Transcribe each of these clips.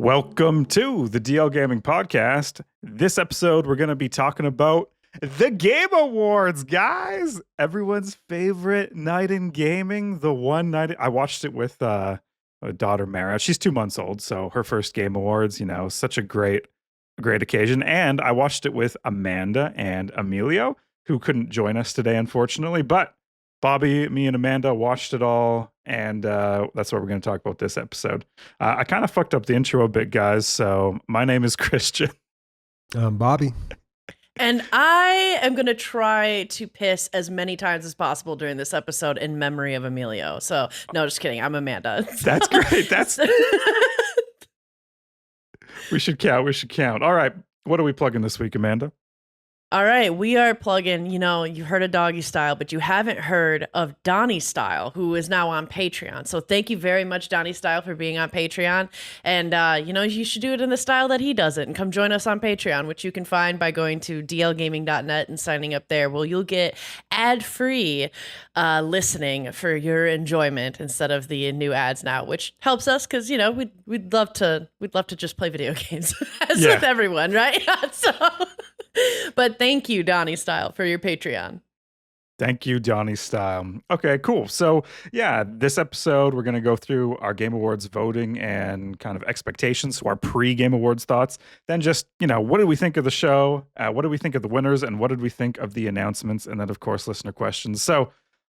Welcome to the DL Gaming Podcast. This episode, we're going to be talking about the Game Awards, guys. Everyone's favorite night in gaming. The one night I watched it with a daughter, Mara. She's 2 months old, so her first Game Awards. Such a great occasion. And I watched it with Amanda and Emilio, who couldn't join us today, unfortunately. But Bobby, me, and Amanda watched it all, and that's what we're going to talk about this episode. I kind of fucked up the intro a bit, guys, so my name is Christian. I'm Bobby. And I am going to try to piss as many times as possible during this episode in memory of Emilio. So, no, just kidding. I'm Amanda. That's great. We should count. All right. What are we plugging this week, Amanda? All right, we are plugging, you heard of Doggy Style, but you haven't heard of Donnie Style, who is now on Patreon. So thank you very much, Donnie Style, for being on Patreon. And, you should do it in the style that he does it and come join us on Patreon, which you can find by going to dlgaming.net and signing up there. Well, you'll get ad-free listening for your enjoyment instead of the new ads now, which helps us because, we'd love to just play video games as with everyone, right? But thank you, Donnie Style, for your Patreon. Thank you, Donnie Style. Okay, cool. So, this episode, we're going to go through our Game Awards voting and kind of expectations, so our pre-Game Awards thoughts. Then just, what did we think of the show? What did we think of the winners? And what did we think of the announcements? And then, of course, listener questions. So,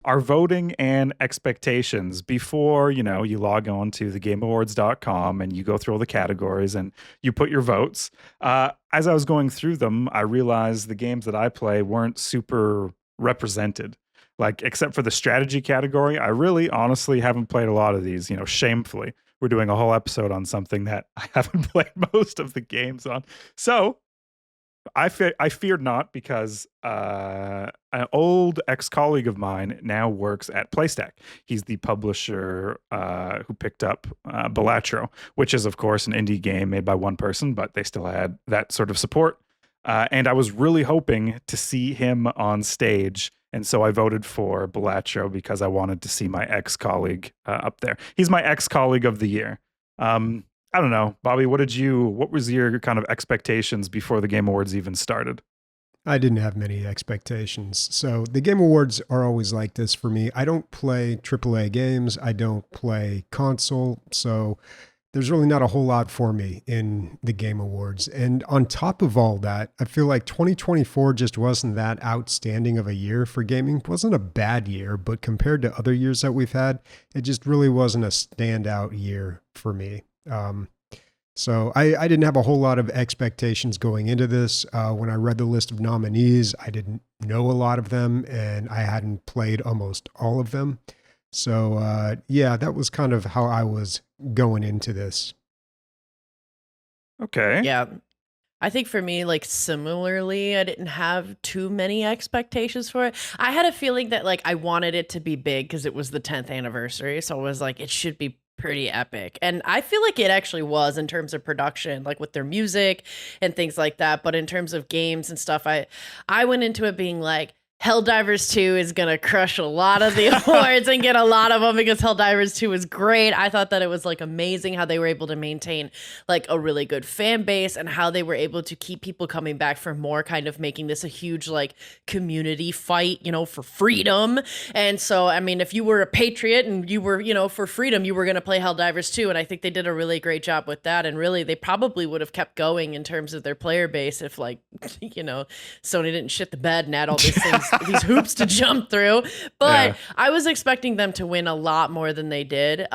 our voting and expectations before, you log on to thegameawards.com and you go through all the categories and you put your votes. As I was going through them, I realized the games that I play weren't super represented. Like, except for the strategy category, I really honestly haven't played a lot of these, shamefully. We're doing a whole episode on something that I haven't played most of the games on. So I feared not, because an old ex-colleague of mine now works at PlayStack. He's the publisher who picked up Balatro, which is, of course, an indie game made by one person, but they still had that sort of support. And I was really hoping to see him on stage. And so I voted for Balatro because I wanted to see my ex-colleague up there. He's my ex-colleague of the year. I don't know, Bobby, what was your kind of expectations before the Game Awards even started? I didn't have many expectations. So the Game Awards are always like this for me. I don't play AAA games. I don't play console. So there's really not a whole lot for me in the Game Awards. And on top of all that, I feel like 2024 just wasn't that outstanding of a year for gaming. It wasn't a bad year, but compared to other years that we've had, it just really wasn't a standout year for me. So I didn't have a whole lot of expectations going into this. When I read the list of nominees, I didn't know a lot of them, and I hadn't played almost all of them. So that was kind of how I was going into this. Okay. Yeah. I think for me, similarly, I didn't have too many expectations for it. I had a feeling that, I wanted it to be big because it was the 10th anniversary. So I was like, it should be pretty epic. And I feel like it actually was in terms of production, with their music and things like that. But in terms of games and stuff, I went into it being like, Helldivers 2 is going to crush a lot of the awards and get a lot of them because Helldivers 2 is great. I thought that it was amazing how they were able to maintain a really good fan base and how they were able to keep people coming back for more, kind of making this a huge community fight, for freedom. And so, I mean, if you were a patriot and you were, for freedom, you were going to play Helldivers 2. And I think they did a really great job with that. And really, they probably would have kept going in terms of their player base if Sony didn't shit the bed and add all these things. These hoops to jump through, but I was expecting them to win a lot more than they did.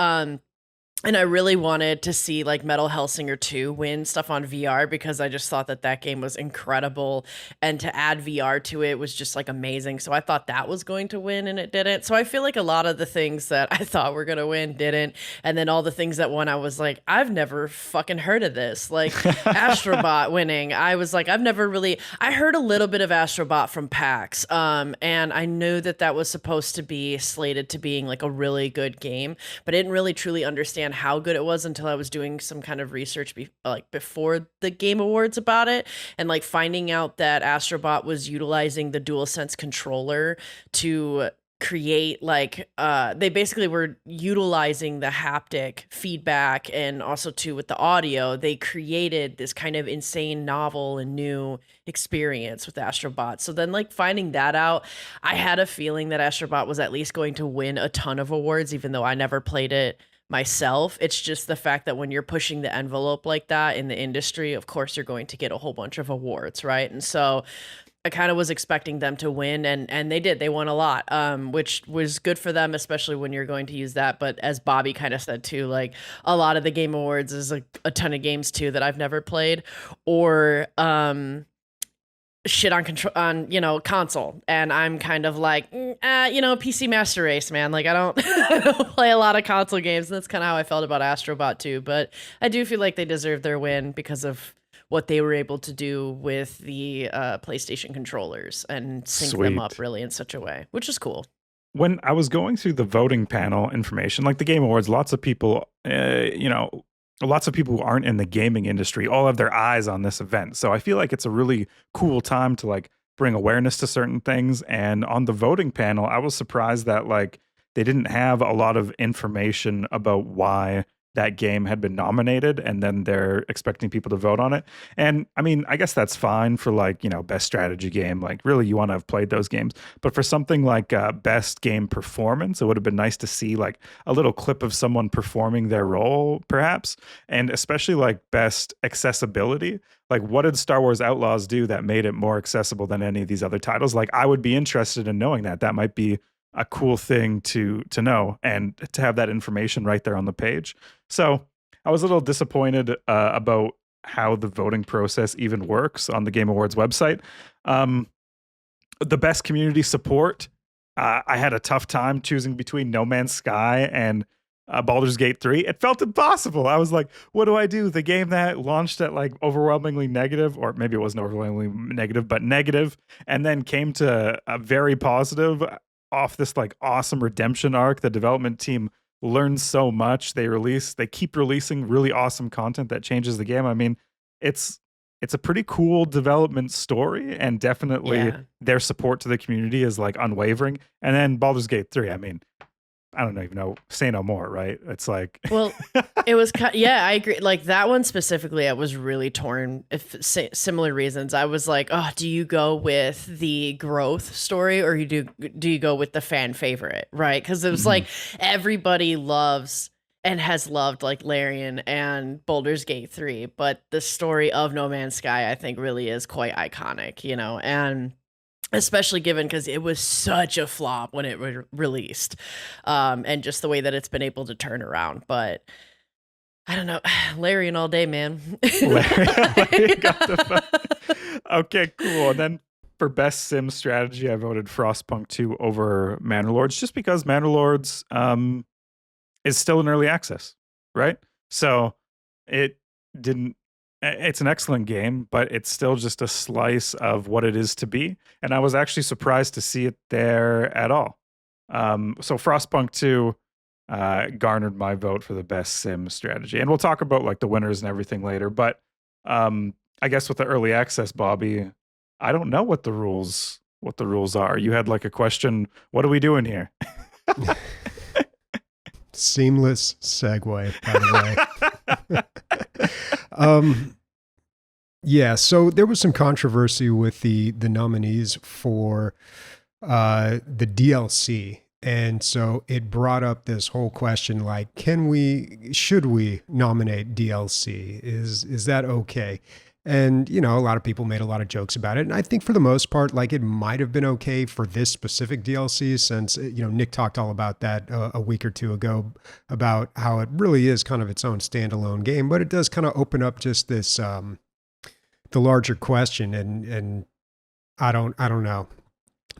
And I really wanted to see Metal Hellsinger 2 win stuff on VR because I just thought that game was incredible. And to add VR to it was just amazing. So I thought that was going to win and it didn't. So I feel like a lot of the things that I thought were going to win didn't. And then all the things that won, I was like, I've never fucking heard of this. Astrobot winning. I was like, I heard a little bit of Astrobot from PAX. And I knew that was supposed to be slated to being a really good game, but I didn't really truly understand how good it was until I was doing some kind of research before the Game Awards about it, and finding out that Astrobot was utilizing the DualSense controller to create like they basically were utilizing the haptic feedback, and also too with the audio, they created this kind of insane novel and new experience with Astrobot. So then like finding that out, I had a feeling that Astrobot was at least going to win a ton of awards, even though I never played it myself. It's just the fact that when you're pushing the envelope like that in the industry, of course you're going to get a whole bunch of awards, right? And so I kind of was expecting them to win, and they did. They won a lot, which was good for them, especially when you're going to use that. But as Bobby kind of said too, like a lot of the Game Awards is like a ton of games too that I've never played, or shit on control on console, and I'm kind of like PC Master Race, man. Like I don't, I don't play a lot of console games, and that's kind of how I felt about Astrobot too. But I do feel like they deserve their win because of what they were able to do with the PlayStation controllers and sync them up really in such a way, which is cool. When I was going through the voting panel information, like the Game Awards, lots of people, lots of people who aren't in the gaming industry all have their eyes on this event. So I feel like it's a really cool time to like bring awareness to certain things. And on the voting panel, I was surprised that like they didn't have a lot of information about why that game had been nominated, and then they're expecting people to vote on it. And I mean, I guess that's fine for like, best strategy game. Like really you want to have played those games. But for something like best game performance, it would have been nice to see like a little clip of someone performing their role perhaps. And especially like best accessibility. Like what did Star Wars Outlaws do that made it more accessible than any of these other titles? Like I would be interested in knowing that. That might be a cool thing to know and to have that information right there on the page. So I was a little disappointed about how the voting process even works on the Game Awards website. The best community support, I had a tough time choosing between No Man's Sky and Baldur's Gate 3. It felt impossible. I was like, what do I do? The game that launched at like overwhelmingly negative, or maybe it wasn't overwhelmingly negative, but negative, and then came to a very positive off this like awesome redemption arc. The development team learned so much. They keep releasing really awesome content that changes the game. I mean, it's a pretty cool development story, and definitely their support to the community is like unwavering. And then Baldur's Gate 3, I mean, I don't even know, say no more, right? It's like, well, it was, I agree. Like that one specifically, I was really torn. If similar reasons, I was like, oh, do you go with the growth story, or do you go with the fan favorite, right? Because it was like everybody loves and has loved like Larian and Baldur's Gate 3, but the story of No Man's Sky, I think, really is quite iconic, and especially given because it was such a flop when it released, and just the way that it's been able to turn around. But I don't know, Larian all day, man. Larry got the okay, cool. And then for best sim strategy, I voted Frostpunk 2 over Manor Lords, just because Manor Lords is still in early access, right? So it didn't. It's an excellent game, but it's still just a slice of what it is to be. And I was actually surprised to see it there at all. So Frostpunk 2 garnered my vote for the best sim strategy. And we'll talk about like the winners and everything later. But I guess with the early access, Bobby, I don't know what the rules are. You had like a question. What are we doing here? Seamless segue, by the way. Yeah, so there was some controversy with the nominees for the DLC. And so it brought up this whole question like, should we nominate DLC? Is that okay? And, a lot of people made a lot of jokes about it. And I think for the most part, like it might have been okay for this specific DLC since, Nick talked all about that a week or two ago about how it really is kind of its own standalone game, but it does kind of open up just this, the larger question. And I don't know.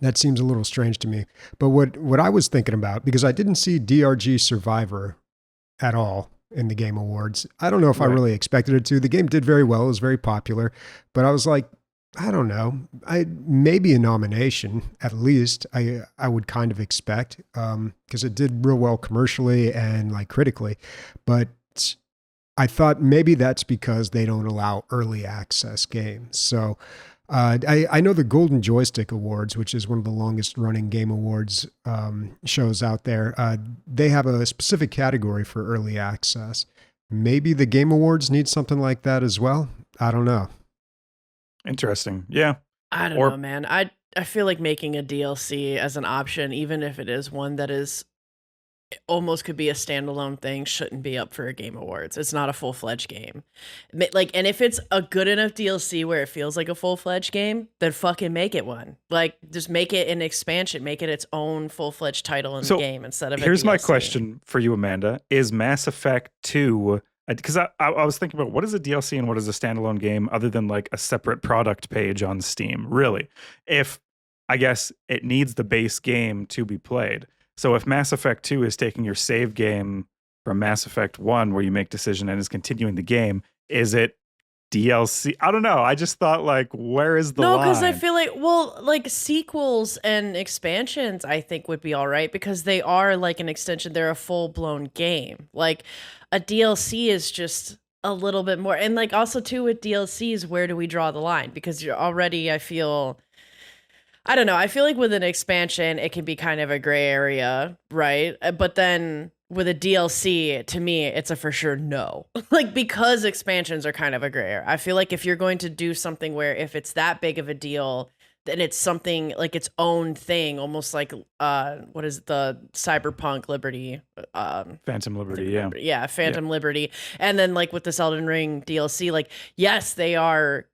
That seems a little strange to me. But what I was thinking about, because I didn't see DRG Survivor at all in the Game Awards. I don't know if I really expected it to. The game did very well. It was very popular. But I was like, I don't know. Maybe a nomination, at least, I would kind of expect, because it did real well commercially and like critically. But I thought maybe that's because they don't allow early access games. So I know the Golden Joystick Awards, which is one of the longest running game awards shows out there. They have a specific category for early access. Maybe the Game Awards need something like that as well. I don't know. Interesting. Yeah. I don't know, man. I feel like making a DLC as an option, even if it is one that is almost could be a standalone thing, shouldn't be up for a Game Awards. It's not a full-fledged game. Like, and if it's a good enough DLC where it feels like a full-fledged game, then fucking make it one. Like, just make it an expansion, make it its own full-fledged title in the game instead of a Here's DLC. my question for you, Amanda. Is Mass Effect 2, because I was thinking about what is a DLC and what is a standalone game other than like a separate product page on Steam, really? If, I guess, it needs the base game to be played. So if Mass Effect 2 is taking your save game from Mass Effect 1 where you make decision and is continuing the game, is it DLC? I don't know. I just thought, like, where is the line? No, because I feel like, well, like sequels and expansions I think would be all right because they are like an extension. They're a full-blown game. Like a DLC is just a little bit more. And like also too with DLCs, where do we draw the line? Because you're already, I don't know. I feel like with an expansion, it can be kind of a gray area, right? But then with a DLC, to me, it's a for sure no. Like, because expansions are kind of a gray area. I feel like if you're going to do something where if it's that big of a deal, then it's something like its own thing, almost like, what is the Cyberpunk Liberty? Phantom Liberty, yeah. Yeah, Phantom Liberty. And then like with this Elden Ring DLC, like, yes, they are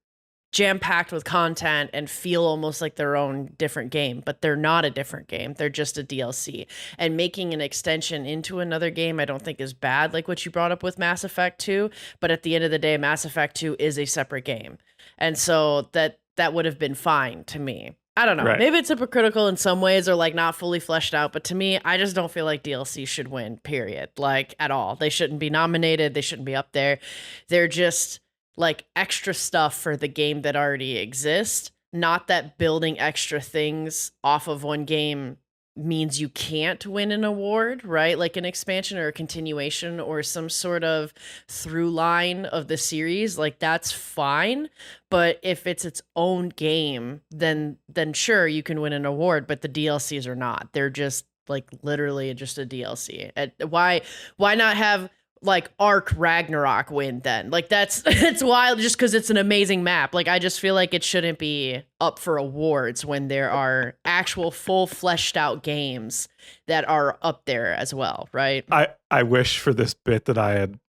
jam-packed with content and feel almost like their own different game, but they're not a different game. They're just a DLC. And making an extension into another game I don't think is bad, like what you brought up with Mass Effect 2, but at the end of the day, Mass Effect 2 is a separate game. And so that would have been fine to me. I don't know. Right. Maybe it's hypocritical in some ways or like not fully fleshed out, but to me, I just don't feel like DLC should win, period. Like at all. They shouldn't be nominated. They shouldn't be up there. They're just like extra stuff for the game that already exists. Not that building extra things off of one game means you can't win an award, right? Like an expansion or a continuation or some sort of through line of the series, like that's fine. But if it's its own game, then sure you can win an award, but the DLCs are not. They're just like literally just a DLC. Why not have like Ark Ragnarok win then? Like it's wild just because it's an amazing map. Like I just feel like it shouldn't be up for awards when there are actual full fleshed out games that are up there as well, right? I wish for this bit that I had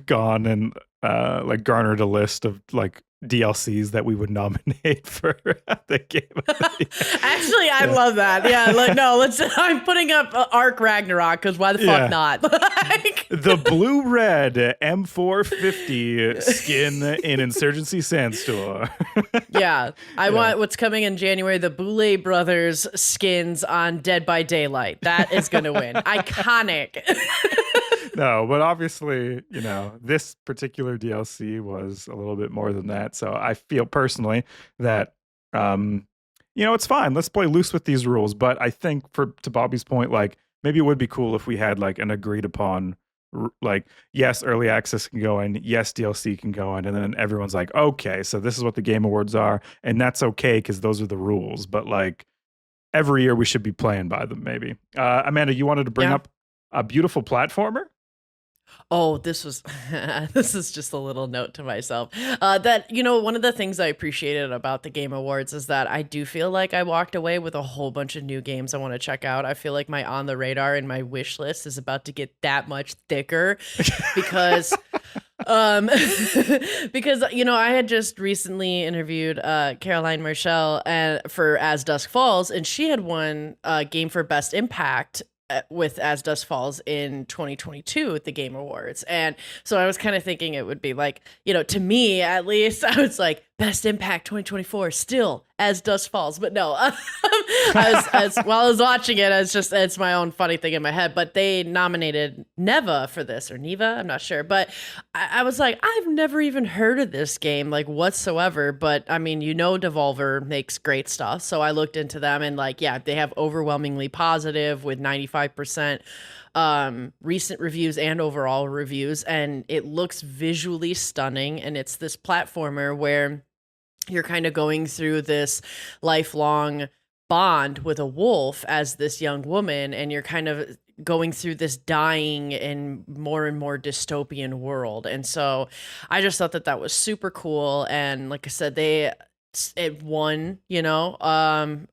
gone and like garnered a list of like DLCs that we would nominate for the game. Actually, I love that. Yeah, like no, I'm putting up Ark Ragnarok because why the fuck not? Like, the blue-red M450 skin in Insurgency Sandstorm. Yeah, I want what's coming in January, the Boulay Brothers skins on Dead by Daylight. That is going to win. Iconic. No, but obviously, you know, this particular DLC was a little bit more than that. So I feel personally that, you know, it's fine. Let's play loose with these rules. But I think to Bobby's point, like maybe it would be cool if we had like an agreed upon, like, yes, early access can go in. Yes, DLC can go in. And then everyone's like, okay, so this is what the Game Awards are. And that's okay because those are the rules. But like every year we should be playing by them, maybe. Amanda, you wanted to bring up a beautiful platformer? Oh, this is just a little note to myself. That, you know, one of the things I appreciated about the Game Awards is that I do feel like I walked away with a whole bunch of new games I want to check out. I feel like my on the radar and my wish list is about to get that much thicker because because, you know, I had just recently interviewed Caroline Marshall for As Dusk Falls, and she had won Game for Best Impact with As Dusk Falls in 2022 at the Game Awards. And so I was kind of thinking it would be like, you know, to me at least, I was like, Best Impact 2024 still As Dusk Falls. But no, while I was watching it, it's my own funny thing in my head. But they nominated Neva for this, or Neva, I'm not sure. But I was like, I've never even heard of this game, like whatsoever. But I mean, you know, Devolver makes great stuff. So I looked into them and like, yeah, they have overwhelmingly positive with 95% recent reviews and overall reviews. And it looks visually stunning. And it's this platformer where you're kind of going through this lifelong bond with a wolf as this young woman, and you're kind of going through this dying and more dystopian world. And so I just thought that that was super cool. And like I said, it won,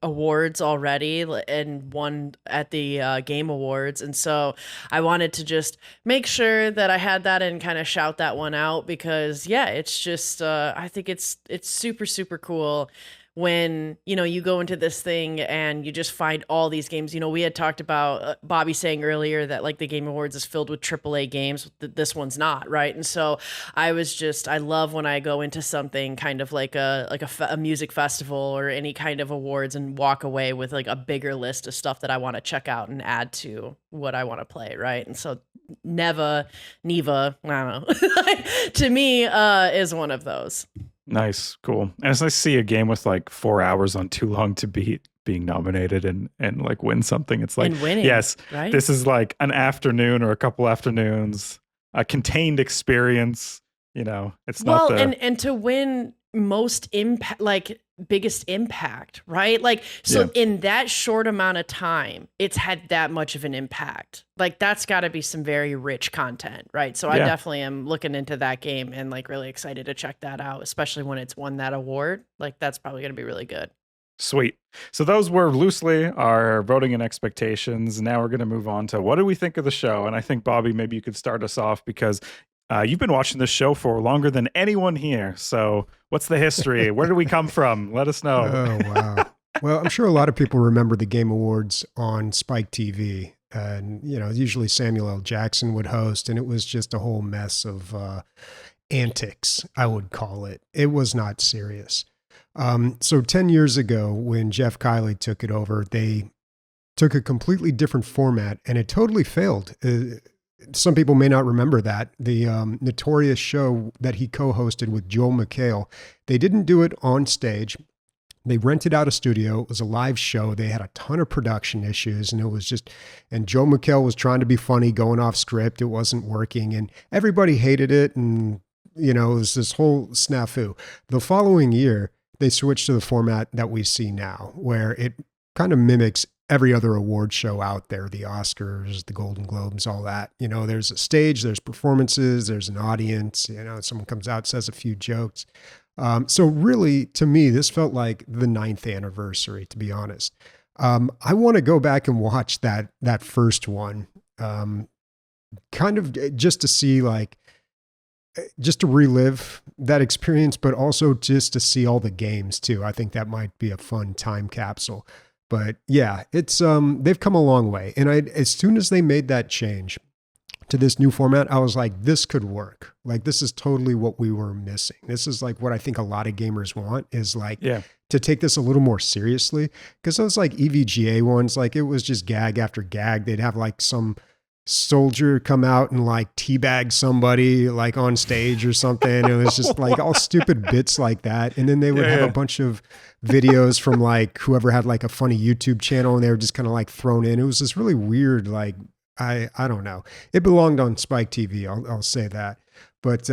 awards already, and won at the Game Awards. And so I wanted to just make sure that I had that and kind of shout that one out, because yeah, it's just I think it's super, super cool when, you go into this thing and you just find all these games. We had talked about Bobby saying earlier that like the Game Awards is filled with AAA games. This one's not, right? And so I love when I go into something kind of like a music festival or any kind of awards and walk away with like a bigger list of stuff that I want to check out and add to what I want to play, right? And so Neva, I don't know, to me is one of those. Nice, cool. And it's nice to see a game with like 4 hours on Too Long to Beat being nominated and like win something. It's like, and winning, yes, right? This is like an afternoon or a couple afternoons, a contained experience. It's not and to win most impact, like biggest impact, right? Like, so in that short amount of time, it's had that much of an impact. Like, that's got to be some very rich content, right? So I definitely am looking into that game and like really excited to check that out, especially when it's won that award. Like, that's probably going to be really good. Sweet. So those were loosely our voting and expectations. Now we're going to move on to what do we think of the show? And I think, Bobby, maybe you could start us off, because you've been watching this show for longer than anyone here. So what's the history? Where do we come from? Let us know. Oh, wow. Well, I'm sure a lot of people remember the Game Awards on Spike TV. And, usually Samuel L. Jackson would host, and it was just a whole mess of antics, I would call it. It was not serious. So 10 years ago, when Jeff Kiley took it over, they took a completely different format, and it totally failed. Some people may not remember that. The notorious show that he co-hosted with Joel McHale, they didn't do it on stage. They rented out a studio. It was a live show. They had a ton of production issues, and and Joel McHale was trying to be funny, going off script. It wasn't working, and everybody hated it, and, it was this whole snafu. The following year, they switched to the format that we see now, where it kind of mimics every other award show out there, the Oscars, the Golden Globes, all that. There's a stage, there's performances, there's an audience, someone comes out, says a few jokes. So really, to me, this felt like the 9th anniversary, to be honest. I want to go back and watch that first one, kind of just to see, like, just to relive that experience, but also just to see all the games too. I think that might be a fun time capsule. But yeah, it's they've come a long way. And as soon as they made that change to this new format, I was like, this could work. Like, this is totally what we were missing. This is like what I think a lot of gamers want, is like to take this a little more seriously. Because those like EVGA ones, like, it was just gag after gag. They'd have like some soldier come out and like teabag somebody like on stage or something. It was just like all stupid bits like that. And then they would have a bunch of videos from like whoever had like a funny YouTube channel, and they were just kind of like thrown in. It was this really weird, like, I don't know. It belonged on Spike TV. I'll say that. But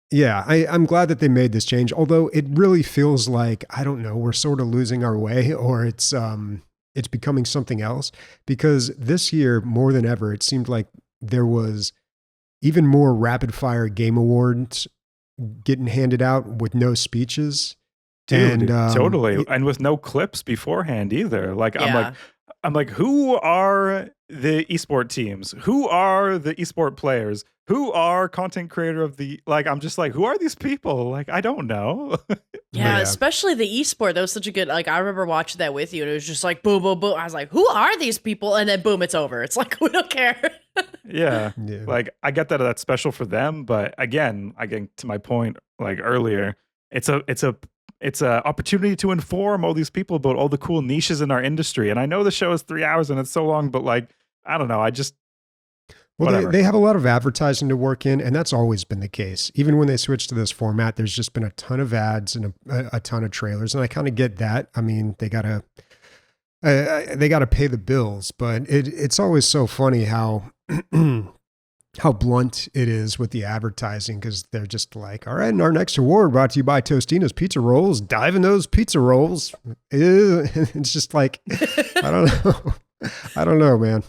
yeah, I'm glad that they made this change. Although it really feels like, I don't know, we're sort of losing our way, or it's becoming something else, because this year more than ever, it seemed like there was even more rapid fire Game Awards getting handed out with no speeches. Dude, totally. And with no clips beforehand either. Like, I'm like, who are the esport teams? Who are the esport players? Who are content creator of the, like, I'm just like, who are these people? Like, I don't know. Yeah, especially the esport. That was such a good, like, I remember watching that with you, and it was just like, boom, boom, boom. I was like, who are these people? And then boom, it's over. It's like, we don't care. Yeah. Like, I get that that's special for them. But again, to my point, like earlier, it's a opportunity to inform all these people about all the cool niches in our industry. And I know the show is 3 hours and it's so long, but like, I don't know. Well, they have a lot of advertising to work in, and that's always been the case. Even when they switched to this format, there's just been a ton of ads and a ton of trailers, and I kind of get that. I mean, they gotta pay the bills, but it's always so funny how how blunt it is with the advertising, because they're just like, all right, and our next award brought to you by Tostino's Pizza Rolls. Dive in those pizza rolls. It's just like, I don't know. I don't know, man.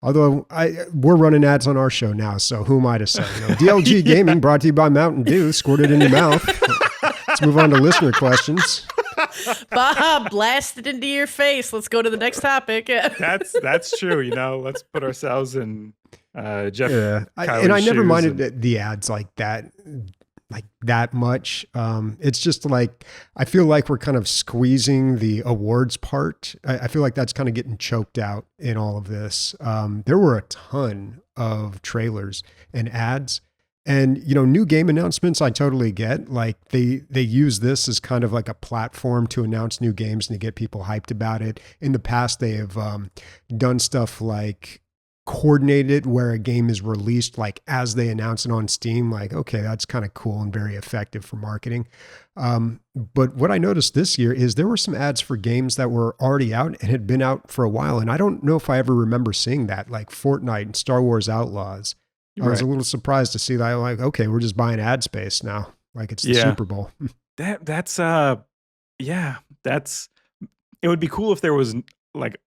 Although we're running ads on our show now, so who am I to say? DLG Gaming brought to you by Mountain Dew. Squirt it in your mouth. Let's move on to listener questions. Bob, blast it into your face. Let's go to the next topic. That's true. Let's put ourselves in Jeff. Yeah, I never minded the ads like that much. It's just like, I feel like we're kind of squeezing the awards part. I feel like that's kind of getting choked out in all of this. There were a ton of trailers and ads. And, new game announcements, I totally get. Like they use this as kind of like a platform to announce new games and to get people hyped about it. In the past, they have done stuff like coordinated where a game is released, like as they announce it on Steam. Like, okay, that's kind of cool and very effective for marketing. But what I noticed this year is there were some ads for games that were already out and had been out for a while. And I don't know if I ever remember seeing that, like Fortnite and Star Wars Outlaws. I was a little surprised to see that. Like, okay, we're just buying ad space now. Like it's the Super Bowl. That's it would be cool if there was like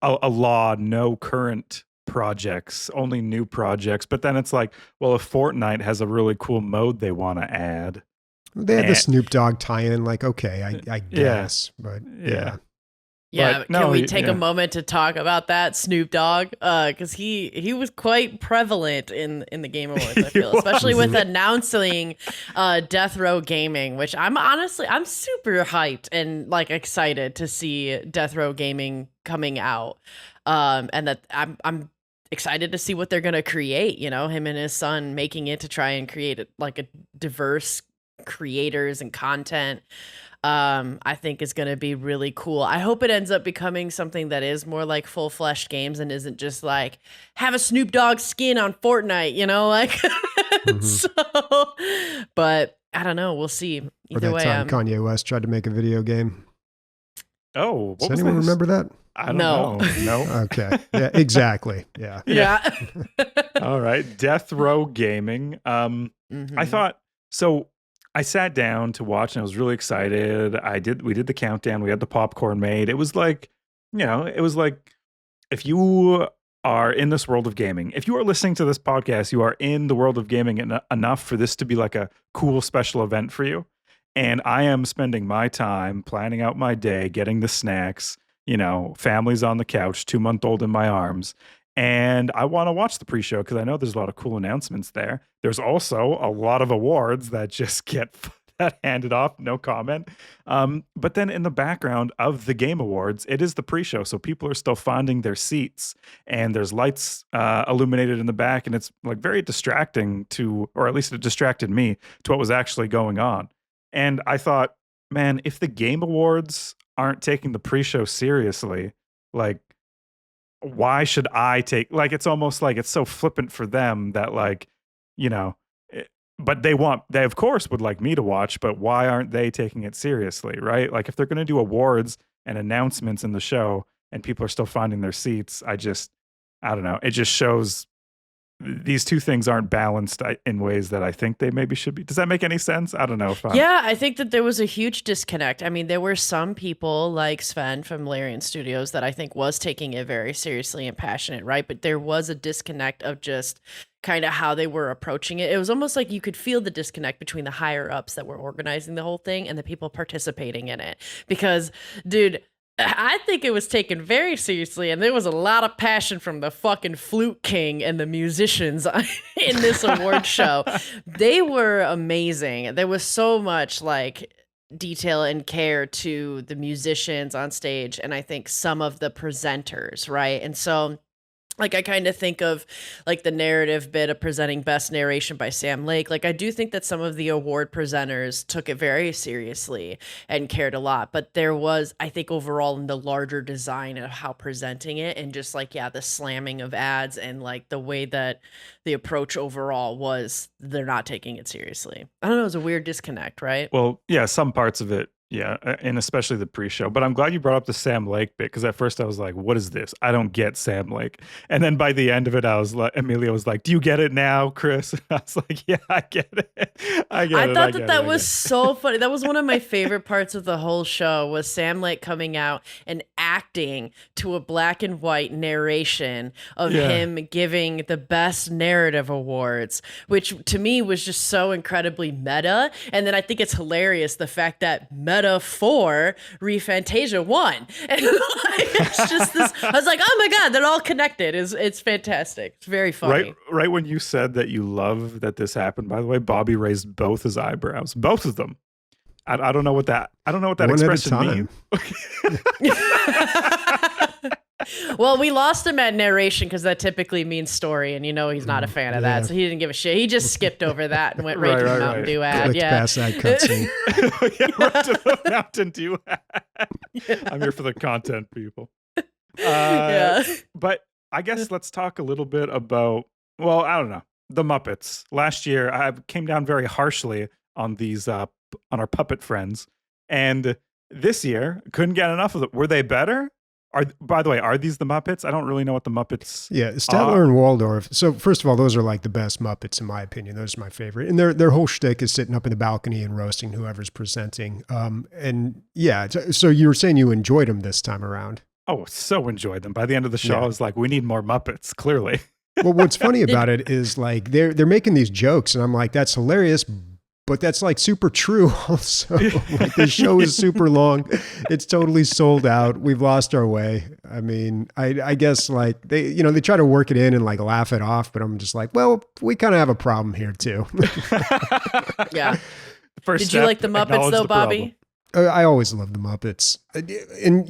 a law, no current projects, only new projects. But then it's like, well, if Fortnite has a really cool mode they want to add. They had the Snoop Dogg tie-in, like, okay, I guess. But yeah. Yeah, but can we take a moment to talk about that Snoop Dogg? Because he was quite prevalent in the Game Awards, I feel, especially with announcing Death Row Gaming, which I'm super hyped and like excited to see Death Row Gaming coming out, and that I'm excited to see what they're gonna create. Him and his son making it to try and create like a diverse creators and content. I think is going to be really cool. I hope it ends up becoming something that is more like full-fleshed games and isn't just like have a Snoop Dogg skin on Fortnite, like. So, but I don't know. We'll see. Either way, Kanye West tried to make a video game. Oh, does anyone remember that? I don't know. No. Okay. Yeah. Exactly. Yeah. Yeah. All right. Death Row Gaming. I thought so. I sat down to watch and I was really excited. We did the countdown. We had the popcorn made. It was like, if you are in this world of gaming, if you are listening to this podcast, you are in the world of gaming enough for this to be like a cool special event for you. And I am spending my time planning out my day, getting the snacks, families on the couch, 2-month-old in my arms. And I want to watch the pre-show because I know there's a lot of cool announcements there. There's also a lot of awards that just get handed off, no comment. But then in the background of the Game Awards, it is the pre-show. So people are still finding their seats and there's lights illuminated in the back. And it's like very distracting or at least it distracted me to what was actually going on. And I thought, man, if the Game Awards aren't taking the pre-show seriously, like, why should I take, like, it's almost like it's so flippant for them that like, but they of course would like me to watch, but why aren't they taking it seriously? Right. Like if they're going to do awards and announcements in the show and people are still finding their seats, I don't know. It just shows these two things aren't balanced in ways that I think they maybe should be. Does that make any sense? I don't know if Yeah, I think that there was a huge disconnect. I mean, there were some people like Sven from Larian Studios that I think was taking it very seriously and passionate, right? But there was a disconnect of just kind of how they were approaching it. It was almost like you could feel the disconnect between the higher ups that were organizing the whole thing and the people participating in it. Because, dude, I think it was taken very seriously, and there was a lot of passion from the fucking Flute King and the musicians in this award show. They were amazing. There was so much like detail and care to the musicians on stage, and I think some of the presenters, right? And so like I kind of think of like the narrative bit of presenting best narration by Sam Lake. Like I do think that some of the award presenters took it very seriously and cared a lot, but there was, I think overall in the larger design of how presenting it and just like, the slamming of ads and like the way that the approach overall was, they're not taking it seriously. I don't know. It was a weird disconnect, right? Well, yeah, some parts of it Yeah, and especially the pre-show. But I'm glad you brought up the Sam Lake bit because at first I was like, "What is this? I don't get Sam Lake." And then by the end of it, I was like, Amelia was like, "Do you get it now, Chris?" I was like, "Yeah, I get it. I get I it. thought that was so funny. That was one of my favorite parts of the whole show was Sam Lake coming out and acting to a black and white narration of him giving the best narrative awards, which to me was just so incredibly meta. And then I think it's hilarious the fact that Meta 4 ReFantasia won. And it's just this, I was like, oh my God, they're all connected. It's fantastic. It's very funny. Right when you said that you love that this happened, by the way, Bobby raised both his eyebrows, both of them. I don't know what that One expression means. Well, we lost him at narration because that typically means story, and he's not a fan of that, so he didn't give a shit. He just skipped over that and went right to the Mountain Dew ad. Clicked past that cutscene. Right to the Mountain Dew ad. I'm here for the content, people. But I guess let's talk a little bit about, well, I don't know, the Muppets. Last year, I came down very harshly on these, on our puppet friends, and this year couldn't get enough of them. Were they better? By the way, are these the Muppets? I don't really know what the Muppets. Yeah, Statler and Waldorf. So first of all, those are like the best Muppets in my opinion. Those are my favorite, and their whole shtick is sitting up in the balcony and roasting whoever's presenting. And yeah, so you were saying you enjoyed them this time around. Oh, so enjoyed them. By the end of the show, I was like, we need more Muppets. Clearly. Well, what's funny about it is like they're making these jokes, and I'm like, that's hilarious. But that's like super true also. Like the show is super long. It's totally sold out. We've lost our way. I mean, I guess like they try to work it in and like laugh it off, but I'm just like, well, we kind of have a problem here too. Yeah. Did you like the Muppets though, Bobby? I always loved the Muppets. And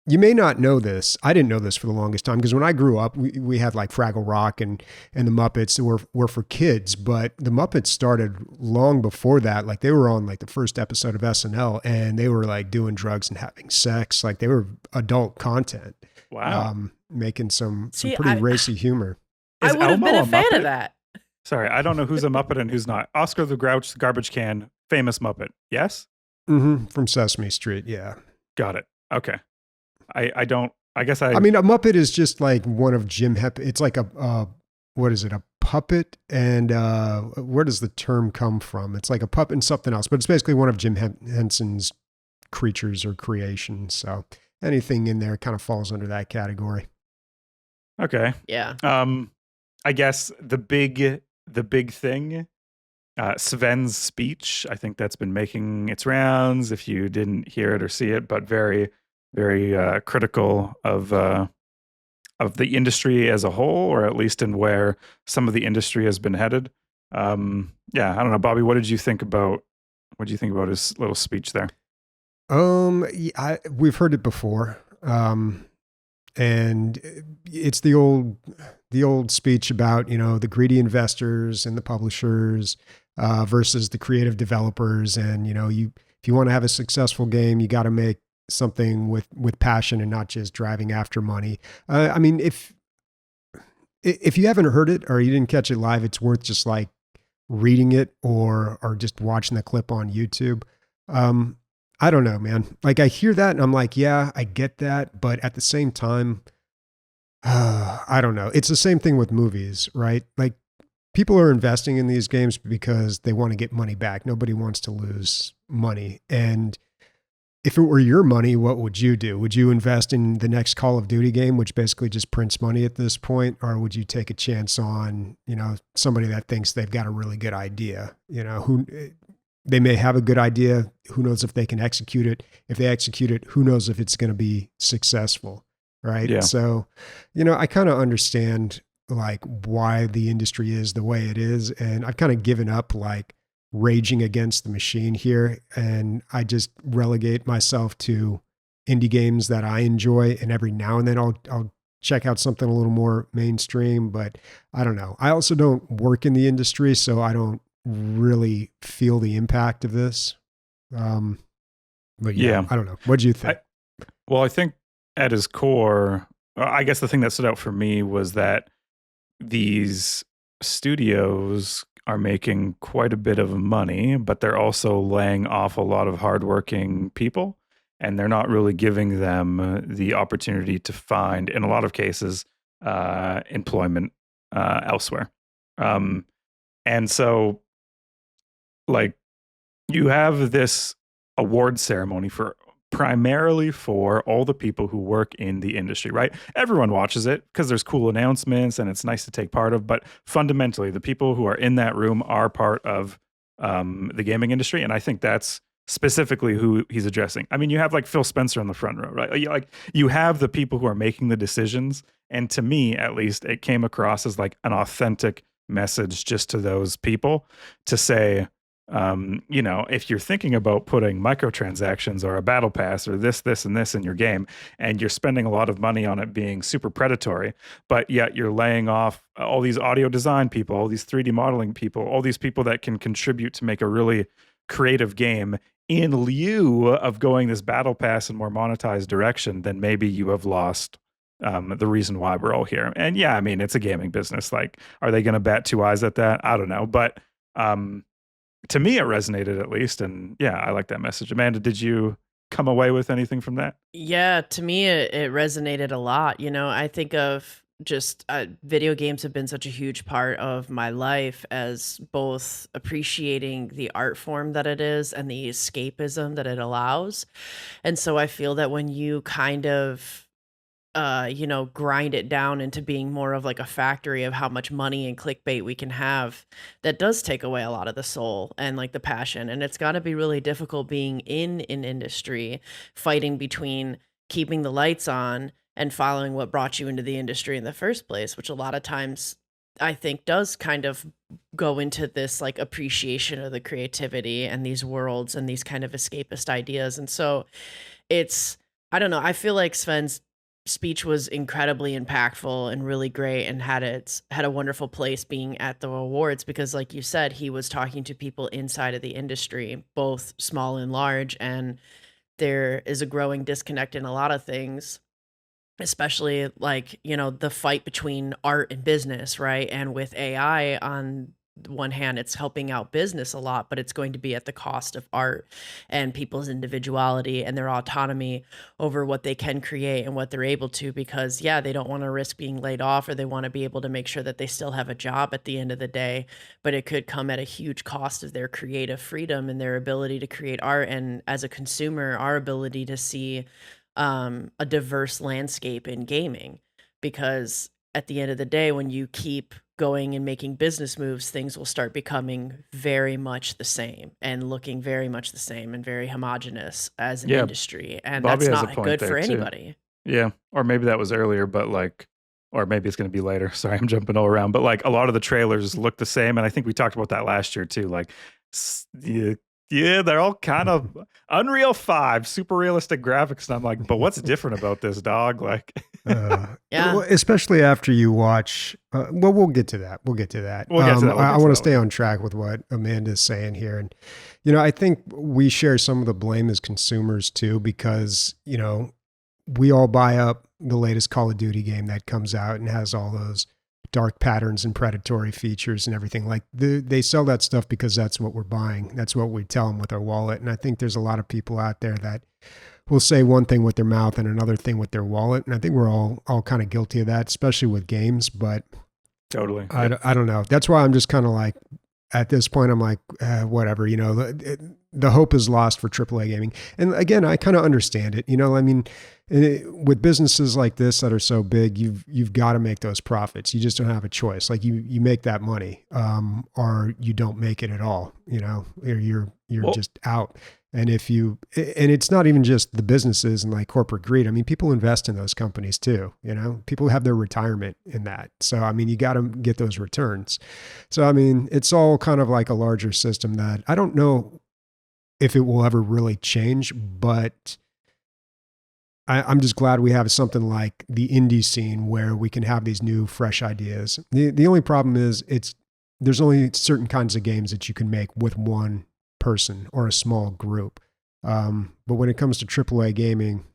you may not know this. I didn't know this for the longest time because when I grew up, we had like Fraggle Rock and the Muppets that were for kids, but the Muppets started long before that. Like they were on like the first episode of SNL and they were like doing drugs and having sex. Like they were adult content. Wow. Making some pretty racy humor. I would have been a fan of that. Sorry, I don't know who's a Muppet and who's not. Oscar the Grouch, Garbage Can, famous Muppet. Yes? Mm-hmm. From Sesame Street, yeah. Got it. Okay. I mean, a Muppet is just like one of Jim Henson. It's like what is it? A puppet? And where does the term come from? It's like a puppet and something else, but it's basically one of Jim Henson's creatures or creations. So anything in there kind of falls under that category. Okay. Yeah. I guess the big thing, Sven's speech, I think that's been making its rounds if you didn't hear it or see it, but very, very critical of the industry as a whole, or at least in where some of the industry has been headed. I don't know, Bobby, what did you think about his little speech there? We've heard it before, and it's the old speech about the greedy investors and the publishers versus the creative developers, and if you want to have a successful game, you got to make something with passion and not just driving after money. I mean, if you haven't heard it or you didn't catch it live, it's worth just like reading it or just watching the clip on YouTube. I don't know, man. Like I hear that and I'm like, yeah, I get that. But at the same time, I don't know. It's the same thing with movies, right? Like people are investing in these games because they want to get money back. Nobody wants to lose money. And if it were your money, what would you do? Would you invest in the next Call of Duty game, which basically just prints money at this point? Or would you take a chance on, somebody that thinks they've got a really good idea? Who they may have a good idea. Who knows if they can execute it? If they execute it, who knows if it's going to be successful? Right. Yeah. So, I kind of understand like why the industry is the way it is. And I've kind of given up like raging against the machine here. And I just relegate myself to indie games that I enjoy. And every now and then I'll check out something a little more mainstream, but I don't know. I also don't work in the industry, so I don't really feel the impact of this. But yeah, I don't know. What do you think? I think at his core, I guess the thing that stood out for me was that these studios are making quite a bit of money, but they're also laying off a lot of hardworking people, and they're not really giving them the opportunity to find, in a lot of cases, employment elsewhere. And so, like, you have this award ceremony primarily for all the people who work in the industry, right? Everyone watches it because there's cool announcements and it's nice to take part of, but fundamentally the people who are in that room are part of the gaming industry, and I think that's specifically who he's addressing. I mean, you have like Phil Spencer in the front row, right? Like, you have the people who are making the decisions, and to me at least it came across as like an authentic message just to those people to say, if you're thinking about putting microtransactions or a battle pass or this, and this in your game, and you're spending a lot of money on it being super predatory, but yet you're laying off all these audio design people, all these 3D modeling people, all these people that can contribute to make a really creative game in lieu of going this battle pass and more monetized direction, then maybe you have lost the reason why we're all here. And yeah, I mean, it's a gaming business. Like, are they going to bat two eyes at that? I don't know. But to me, it resonated at least. And yeah, I like that message. Amanda, did you come away with anything from that? Yeah, to me, it resonated a lot. I think of just video games have been such a huge part of my life as both appreciating the art form that it is and the escapism that it allows. And so I feel that when you kind of grind it down into being more of like a factory of how much money and clickbait we can have, that does take away a lot of the soul and like the passion. And it's got to be really difficult being in an industry, fighting between keeping the lights on and following what brought you into the industry in the first place, which a lot of times I think does kind of go into this like appreciation of the creativity and these worlds and these kind of escapist ideas. And so I don't know, I feel like Sven's speech was incredibly impactful and really great and had a wonderful place being at the awards, because like you said, he was talking to people inside of the industry, both small and large, and there is a growing disconnect in a lot of things, especially like, the fight between art and business, right? And with AI on one hand, it's helping out business a lot, but it's going to be at the cost of art and people's individuality and their autonomy over what they can create and what they're able to, because they don't want to risk being laid off, or they want to be able to make sure that they still have a job at the end of the day, but it could come at a huge cost of their creative freedom and their ability to create art. And as a consumer, our ability to see a diverse landscape in gaming, because at the end of the day, when you keep going and making business moves, things will start becoming very much the same and looking very much the same and very homogenous as an industry. And Bobby that's has a not point good there, for too. anybody. Yeah. Or maybe that was earlier, but like, or maybe it's going to be later. Sorry, I'm jumping all around. But like, a lot of the trailers look the same. And I think we talked about that last year too. Like, they're all kind of Unreal 5, super realistic graphics. And I'm like, but what's different about this, dog? Like, Yeah. Especially after you watch. We'll get to that. We'll get to that. I want to stay on track with what Amanda's saying here, and I think we share some of the blame as consumers too, because we all buy up the latest Call of Duty game that comes out and has all those dark patterns and predatory features and everything. Like they sell that stuff because that's what we're buying. That's what we tell them with our wallet. And I think there's a lot of people out there that will say one thing with their mouth and another thing with their wallet. And I think we're all kind of guilty of that, especially with games. But totally, I don't know. That's why I'm just kind of like, at this point, I'm like, whatever, the hope is lost for AAA gaming. And again, I kind of understand it. I mean, with businesses like this that are so big, you've got to make those profits. You just don't have a choice. Like you make that money, or you don't make it at all. Or you're just out. And and it's not even just the businesses and like corporate greed. I mean, people invest in those companies too. People have their retirement in that. So, I mean, you got to get those returns. So, I mean, it's all kind of like a larger system that I don't know if it will ever really change, but I'm just glad we have something like the indie scene where we can have these new, fresh ideas. The only problem is there's only certain kinds of games that you can make with one person or a small group. But when it comes to AAA gaming,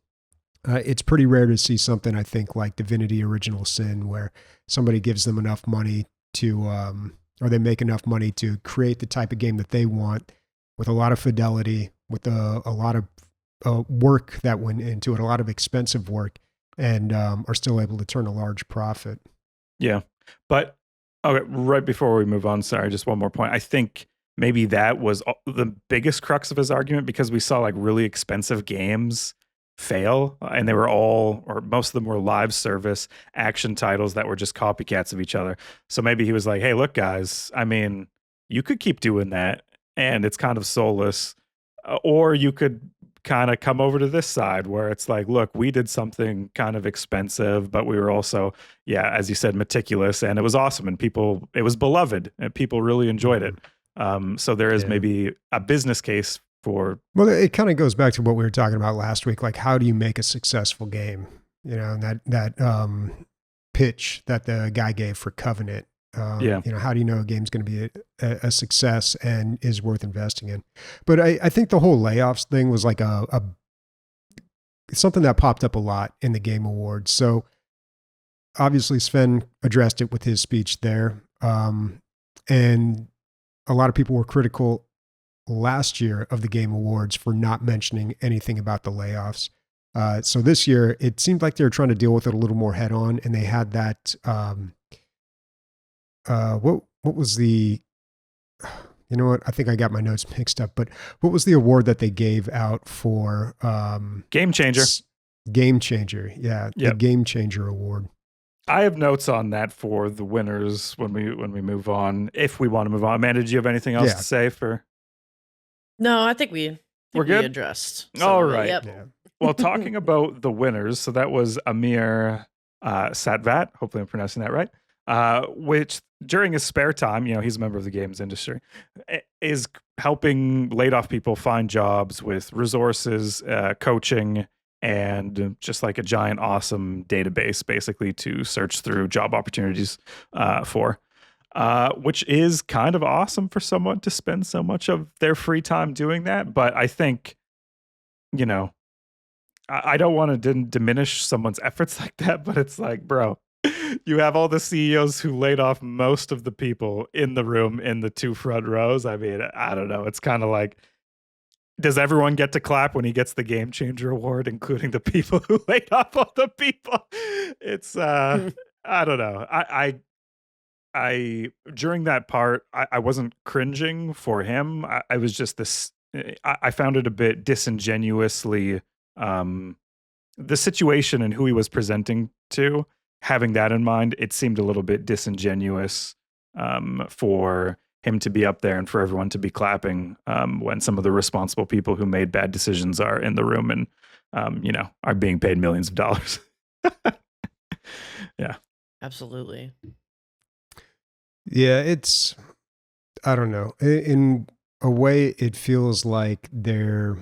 it's pretty rare to see something, I think, like Divinity Original Sin, where somebody gives them enough money to or they make enough money to create the type of game that they want with a lot of fidelity, with a lot of work that went into it, a lot of expensive work, and are still able to turn a large profit. Yeah. But okay, right before we move on, sorry, just one more point. I think maybe that was the biggest crux of his argument, because we saw like really expensive games fail, and they were all, or most of them were live service action titles that were just copycats of each other. So maybe he was like, hey, look, guys, I mean, you could keep doing that and it's kind of soulless, or you could kind of come over to this side where it's like, look, we did something kind of expensive, but we were also, yeah, as you said, meticulous, and it was awesome, and it was beloved, and people really enjoyed it. So there is maybe a business case for. Well, it kind of goes back to what we were talking about last week. Like, how do you make a successful game? You know, and that pitch that the guy gave for Covenant. You know, how do you know a game's going to be a success and is worth investing in? But I think the whole layoffs thing was like a something that popped up a lot in the Game Awards. So obviously Sven addressed it with his speech there. And a lot of people were critical last year of the Game Awards for not mentioning anything about the layoffs. So this year, it seemed like they were trying to deal with it a little more head on, and they had that. What was the? You know what? I think I got my notes mixed up. But what was the award that they gave out for Game Changer? Game Changer, yeah, the Game Changer award. I have notes on that for the winners when we move on, if we want to move on. Amanda, did you have anything else to say for? No, I think we're good. We addressed. All right. Yep. Yeah. Well, talking about the winners, so that was Amir Satvat. Hopefully, I'm pronouncing that right. Which during his spare time, you know, he's a member of the games industry, is helping laid off people find jobs with resources, coaching, and just like a giant, awesome database, basically, to search through job opportunities for. Which is kind of awesome for someone to spend so much of their free time doing that. But I think, you know, I don't want to diminish someone's efforts like that, but it's like, bro, you have all the CEOs who laid off most of the people in the room in the two front rows. I mean, I don't know. It's kind of like, does everyone get to clap when he gets the Game Changer award, including the people who laid off all the people? It's, I don't know. I during that part, I wasn't cringing for him. I was just this. I found it a bit disingenuously, the situation and who he was presenting to. Having that in mind, it seemed a little bit disingenuous for him to be up there and for everyone to be clapping when some of the responsible people who made bad decisions are in the room and you know, are being paid millions of dollars. Yeah, absolutely. Yeah, it's, I don't know. In a way, it feels like they're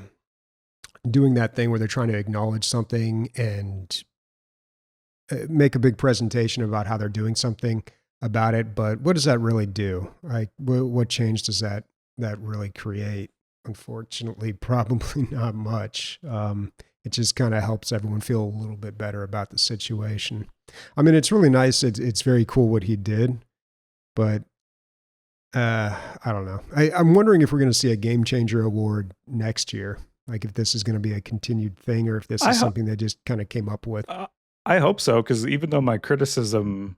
doing that thing where they're trying to acknowledge something and make a big presentation about how they're doing something about it. But what does that really do? Like, what change does that really create? Unfortunately, probably not much. It just kind of helps everyone feel a little bit better about the situation. I mean, it's really nice. It's very cool what he did. But I don't know. I'm wondering if we're going to see a Game Changer award next year. Like if this is going to be a continued thing or if this is something they just kind of came up with. I hope so, because even though my criticism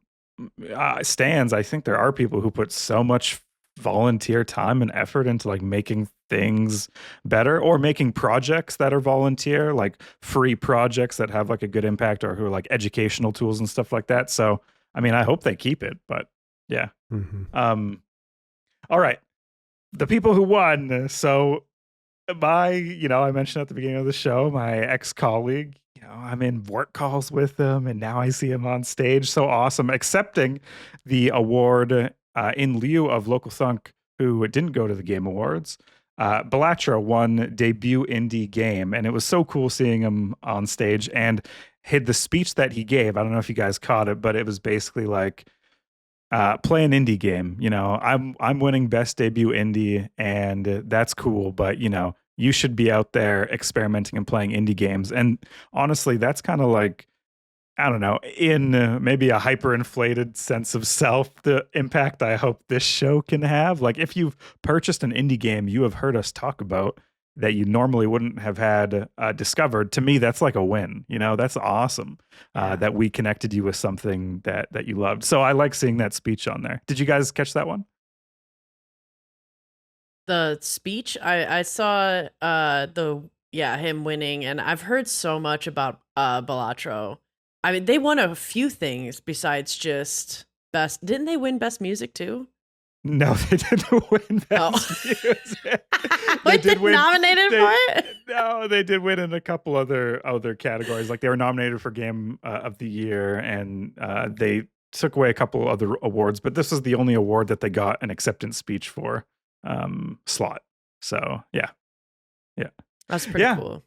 stands, I think there are people who put so much volunteer time and effort into like making things better or making projects that are volunteer, like free projects that have like a good impact or who are like educational tools and stuff like that. So, I mean, I hope they keep it, but yeah. Mm-hmm. All right. The people who won. So I mentioned at the beginning of the show, my ex-colleague, I'm in work calls with him and now I see him on stage. So awesome. Accepting the award in lieu of Local Thunk, who didn't go to the Game Awards. Balatro won debut indie game, and it was so cool seeing him on stage and the speech that he gave. I don't know if you guys caught it, but it was basically like, play an indie game. I'm winning best debut indie, and that's cool, but you should be out there experimenting and playing indie games. And honestly, that's kind of like I don't know, in maybe a hyperinflated sense of self, the impact I hope this show can have. Like, if you've purchased an indie game you have heard us talk about that you normally wouldn't have had discovered, to me, that's like a win. You know, that's awesome that we connected you with something that you loved. So I like seeing that speech on there. Did you guys catch that one? The speech, I saw him winning, and I've heard so much about Balatro. I mean, they won a few things besides just best. Didn't they win best music too? No, they didn't win best music. They did nominated for it? No, they did win in a couple other categories. Like, they were nominated for Game of the Year, and they took away a couple other awards, but this is the only award that they got an acceptance speech for slot. So yeah. That's pretty cool.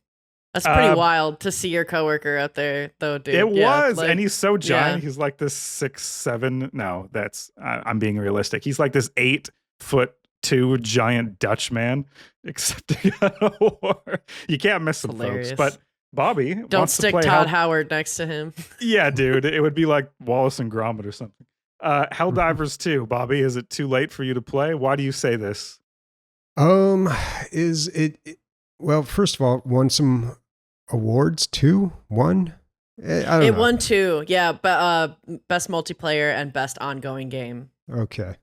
That's pretty wild to see your coworker out there, though, dude. It was, and he's so giant. Yeah. He's like this 6'7". No, that's I'm being realistic. He's like this 8'2" giant Dutch man accepting an award. You can't miss him, folks. But Bobby don't stick Todd Howard next to him. Yeah, dude, it would be like Wallace and Gromit or something. Helldivers 2, Bobby. Is it too late for you to play? Why do you say this? Is it? Well, first of all, won some awards too. Won. It won 2. Yeah, but best multiplayer and best ongoing game. Okay.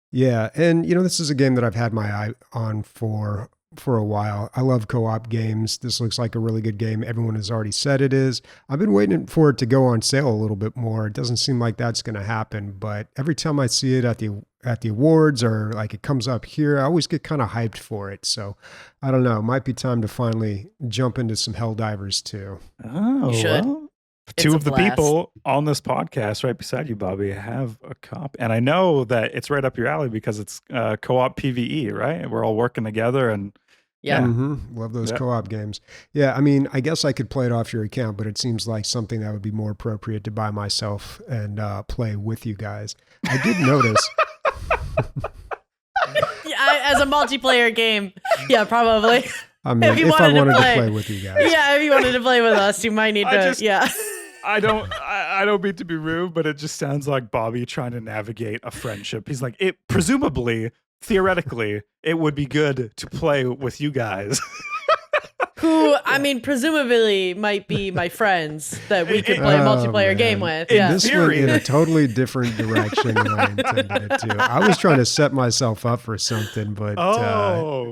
Yeah, and this is a game that I've had my eye on for a while. I love co-op games. This looks like a really good game. Everyone has already said it is. I've been waiting for it to go on sale a little bit more. It doesn't seem like that's going to happen, but every time I see it at the awards, or like it comes up here, I always get kind of hyped for it. So I don't know. It might be time to finally jump into some Helldivers too. Oh, you should. Well, two of the people on this podcast right beside you, Bobby, have a copy. And I know that it's right up your alley because it's co-op PvE, right? We're all working together and yeah. Mm-hmm. Love those co-op games. Yeah, I mean, I guess I could play it off your account, but it seems like something that would be more appropriate to buy myself and play with you guys. I did notice. As a multiplayer game, yeah, probably. I mean, if I wanted to play with you guys. Yeah, if you wanted to play with us, you might need to. I don't mean to be rude, but it just sounds like Bobby trying to navigate a friendship. He's like, theoretically, it would be good to play with you guys. Who, I mean, presumably might be my friends that we could play a multiplayer game with. Yeah. This went in a totally different direction than I intended it to. I was trying to set myself up for something, but...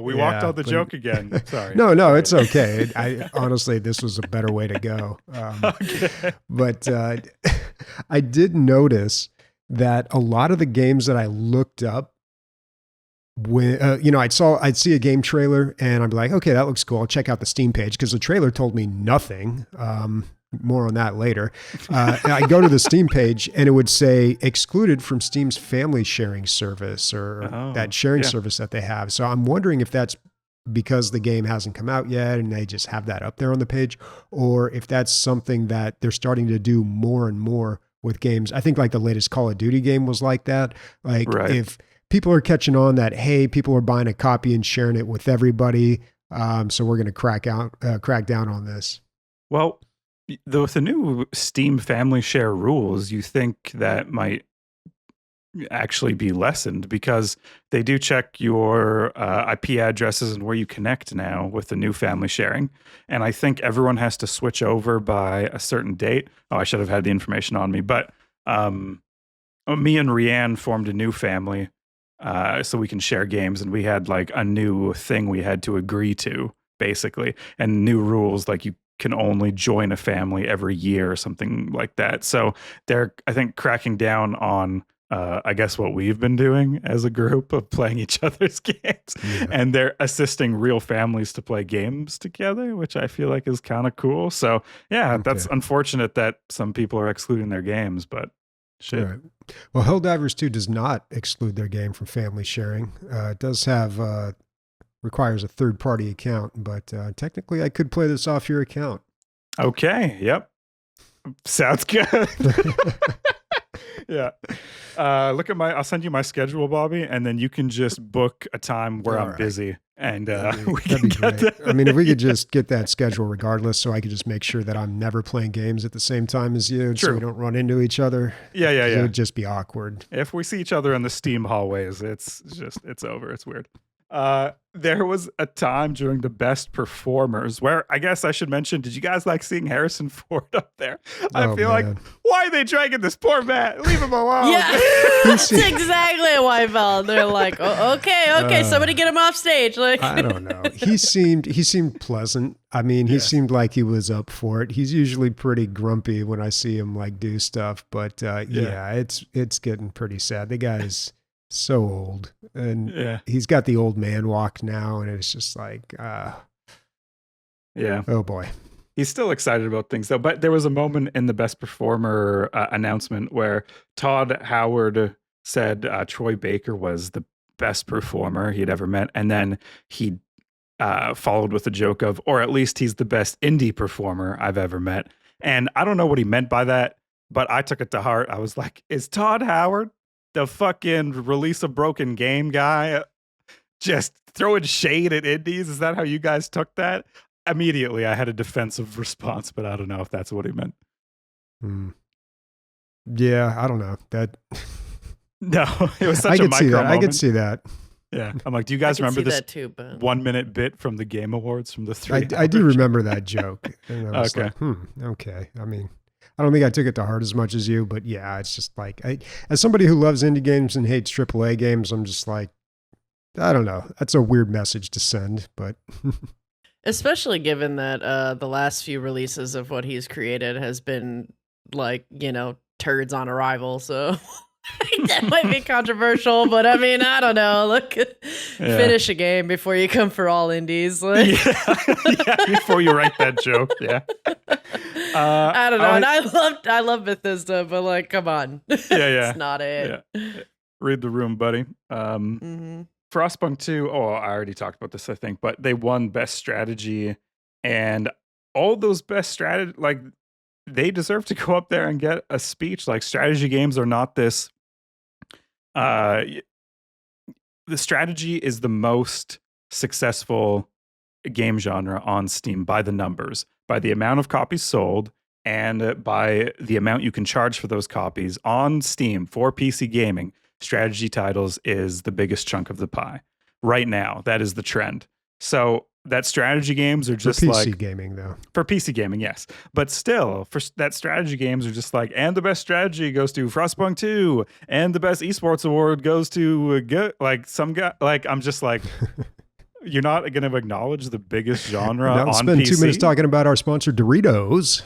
we walked out the joke again. Sorry. No, it's okay. I honestly, this was a better way to go. Okay. But I did notice that a lot of the games that I looked up, when I'd see a game trailer and I'd be like, okay, that looks cool. I'll check out the Steam page because the trailer told me nothing. More on that later. And I go to the Steam page and it would say excluded from Steam's family sharing service or that sharing service that they have. So I'm wondering if that's because the game hasn't come out yet and they just have that up there on the page, or if that's something that they're starting to do more and more with games. I think like the latest Call of Duty game was like that. Like if people are catching on that, hey, people are buying a copy and sharing it with everybody. So we're going to crack down on this. Well, with the new Steam family share rules, you think that might actually be lessened because they do check your IP addresses and where you connect now with the new family sharing. And I think everyone has to switch over by a certain date. Oh, I should have had the information on me. But me and Rianne formed a new family. So we can share games, and we had like a new thing we had to agree to, basically, and new rules like you can only join a family every year or something like that. So they're, I think, cracking down on, I guess, what we've been doing as a group of playing each other's games, and they're assisting real families to play games together, which I feel like is kind of cool. So yeah, that's unfortunate that some people are excluding their games, but shit. Right. Well, Helldivers 2 does not exclude their game from family sharing. It does have, requires a third-party account, but technically I could play this off your account. Okay, yep. Sounds good. Yeah. Look at I'll send you my schedule, Bobby, and then you can just book a time where All I'm right. busy, and we That'd can be get great. that. I mean, if we could just get that schedule regardless, so I could just make sure that I'm never playing games at the same time as you, so True. we don't run into each other. Yeah. It would just be awkward. If we see each other in the Steam hallways, it's over. It's weird. There was a time during the best performers where I guess I should mention, did you guys like seeing Harrison Ford up there? I feel like, why are they dragging this poor man? Leave him alone. Yeah, that's exactly how I felt. They're like, oh, okay, somebody get him off stage. Like, I don't know. He seemed pleasant. I mean, he seemed like he was up for it. He's usually pretty grumpy when I see him like do stuff, but yeah, it's getting pretty sad. The guy's so old, and he's got the old man walk now, and it's just like, oh boy. He's still excited about things though, but there was a moment in the best performer announcement where Todd Howard said Troy Baker was the best performer he'd ever met, and then he followed with a joke of, or at least he's the best indie performer I've ever met. And I don't know what he meant by that, but I took it to heart. I was like, is Todd Howard the fucking release a broken game guy just throwing shade at indies? Is that how you guys took that? Immediately I had a defensive response, but I don't know if that's what he meant. Yeah, I don't know that. No, it was such a micro moment. I could see that. Yeah, I'm like, do you guys remember this too, but 1 minute bit from the Game Awards from the 3 I do remember that joke. And I was Okay. like, okay. I mean, I don't think I took it to heart as much as you, but yeah, it's just like, as somebody who loves indie games and hates AAA games, I'm just like, I don't know. That's a weird message to send, but especially given that the last few releases of what he's created has been like, turds on arrival. So that might be controversial, but I mean, I don't know. Look, finish a game before you come for all indies. Like, before you write that joke. Yeah. I don't know. And I love Bethesda, but like, come on. It's not it. Yeah. Read the room, buddy. Frostpunk 2, I already talked about this, I think, but they won best strategy, and all those best strategy, like, they deserve to go up there and get a speech. Like, strategy games are not this. The strategy is the most successful game genre on Steam by the numbers, by the amount of copies sold, and by the amount you can charge for those copies on Steam for PC gaming. Strategy titles is the biggest chunk of the pie right now. That is the trend. So that strategy games are just for PC like gaming, though. For PC gaming, yes, but still, for that strategy games are just like, and the best strategy goes to Frostpunk 2, and the best esports award goes to like some guy. Like, I'm just like, you're not going to acknowledge the biggest genre on spend PC? 2 minutes talking about our sponsor Doritos.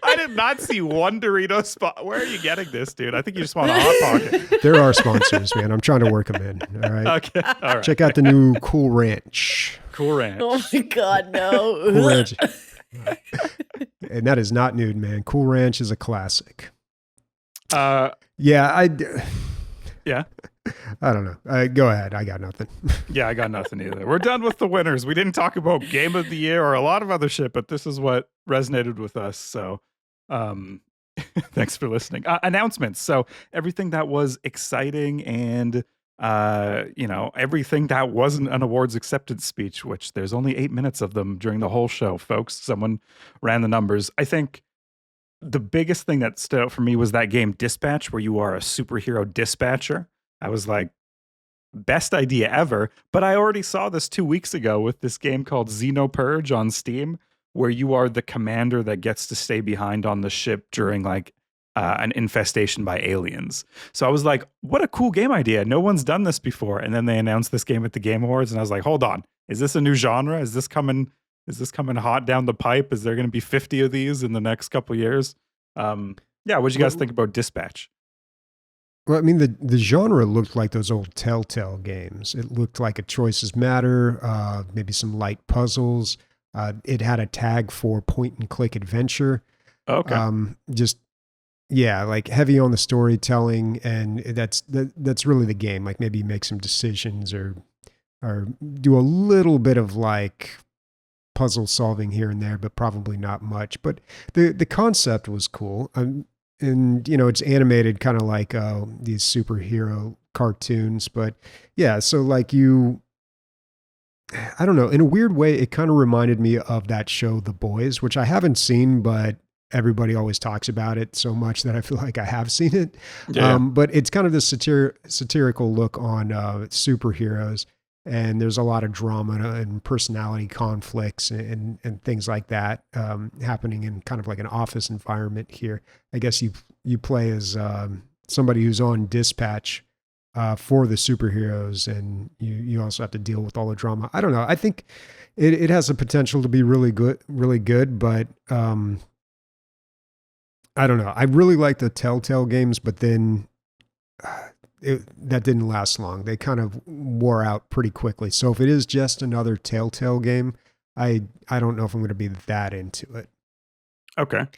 I did not see one Dorito spot. Where are you getting this, dude? I think you just want a Hot Pocket. There are sponsors, man. I'm trying to work them in. All right. Okay. All right. Check out the new Cool Ranch. Cool Ranch. Oh my God, no. Cool Ranch. And that is not nude, man. Cool Ranch is a classic. Yeah. I don't know. Go ahead. I got nothing. Yeah, I got nothing either. We're done with the winners. We didn't talk about Game of the Year or a lot of other shit, but this is what resonated with us. So thanks for listening. Announcements. So everything that was exciting and, everything that wasn't an awards acceptance speech, which there's only 8 minutes of them during the whole show, folks. Someone ran the numbers. I think the biggest thing that stood out for me was that game Dispatch, where you are a superhero dispatcher. I was like, best idea ever. But I already saw this 2 weeks ago with this game called Xenopurge on Steam, where you are the commander that gets to stay behind on the ship during like an infestation by aliens. So I was like, what a cool game idea. No one's done this before. And then they announced this game at the Game Awards, and I was like, hold on. Is this a new genre? Is this coming hot down the pipe? Is there going to be 50 of these in the next couple years? What'd you guys think about Dispatch? Well, I mean, the genre looked like those old Telltale games. It looked like a choices matter, maybe some light puzzles. It had a tag for point and click adventure. Okay. Like heavy on the storytelling, and that's really the game. Like maybe make some decisions or do a little bit of like puzzle solving here and there, but probably not much. But the concept was cool. and it's animated kind of like these superhero cartoons. But yeah, so like I don't know, in a weird way, it kind of reminded me of that show, The Boys, which I haven't seen, but everybody always talks about it so much that I feel like I have seen it. Yeah. But it's kind of this satirical look on superheroes. And there's a lot of drama and personality conflicts and things like that happening in kind of like an office environment here. I guess you play as somebody who's on dispatch for the superheroes, and you also have to deal with all the drama. I don't know. I think it has the potential to be really good, but I don't know. I really like the Telltale games, but then that didn't last long. They kind of wore out pretty quickly. So if it is just another Telltale game, I don't know if I'm going to be that into it. Okay.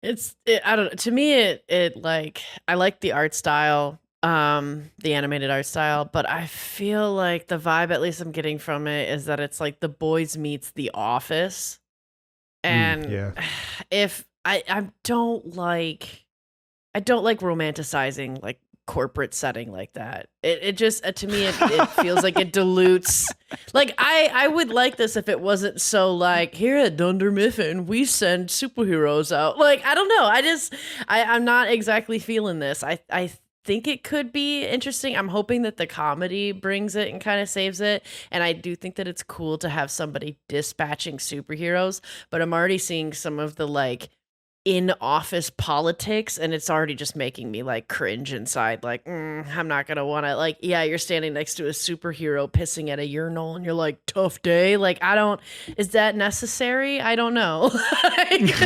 I don't know. To me, it like, I like the art style, the animated art style, but I feel like the vibe, at least I'm getting from it, is that it's like The Boys meets The Office. And yeah. if I don't like romanticizing like corporate setting like that. It just to me it feels like it dilutes. Like I would like this if it wasn't so like, here at Dunder Mifflin we send superheroes out. Like I don't know. I'm not exactly feeling this. I think it could be interesting. I'm hoping that the comedy brings it and kind of saves it. And I do think that it's cool to have somebody dispatching superheroes, but I'm already seeing some of the like in-office politics, and it's already just making me like cringe inside. Like, I'm not gonna want to, like, yeah, you're standing next to a superhero pissing at a urinal and you're like, tough day. Like, is that necessary? I don't know.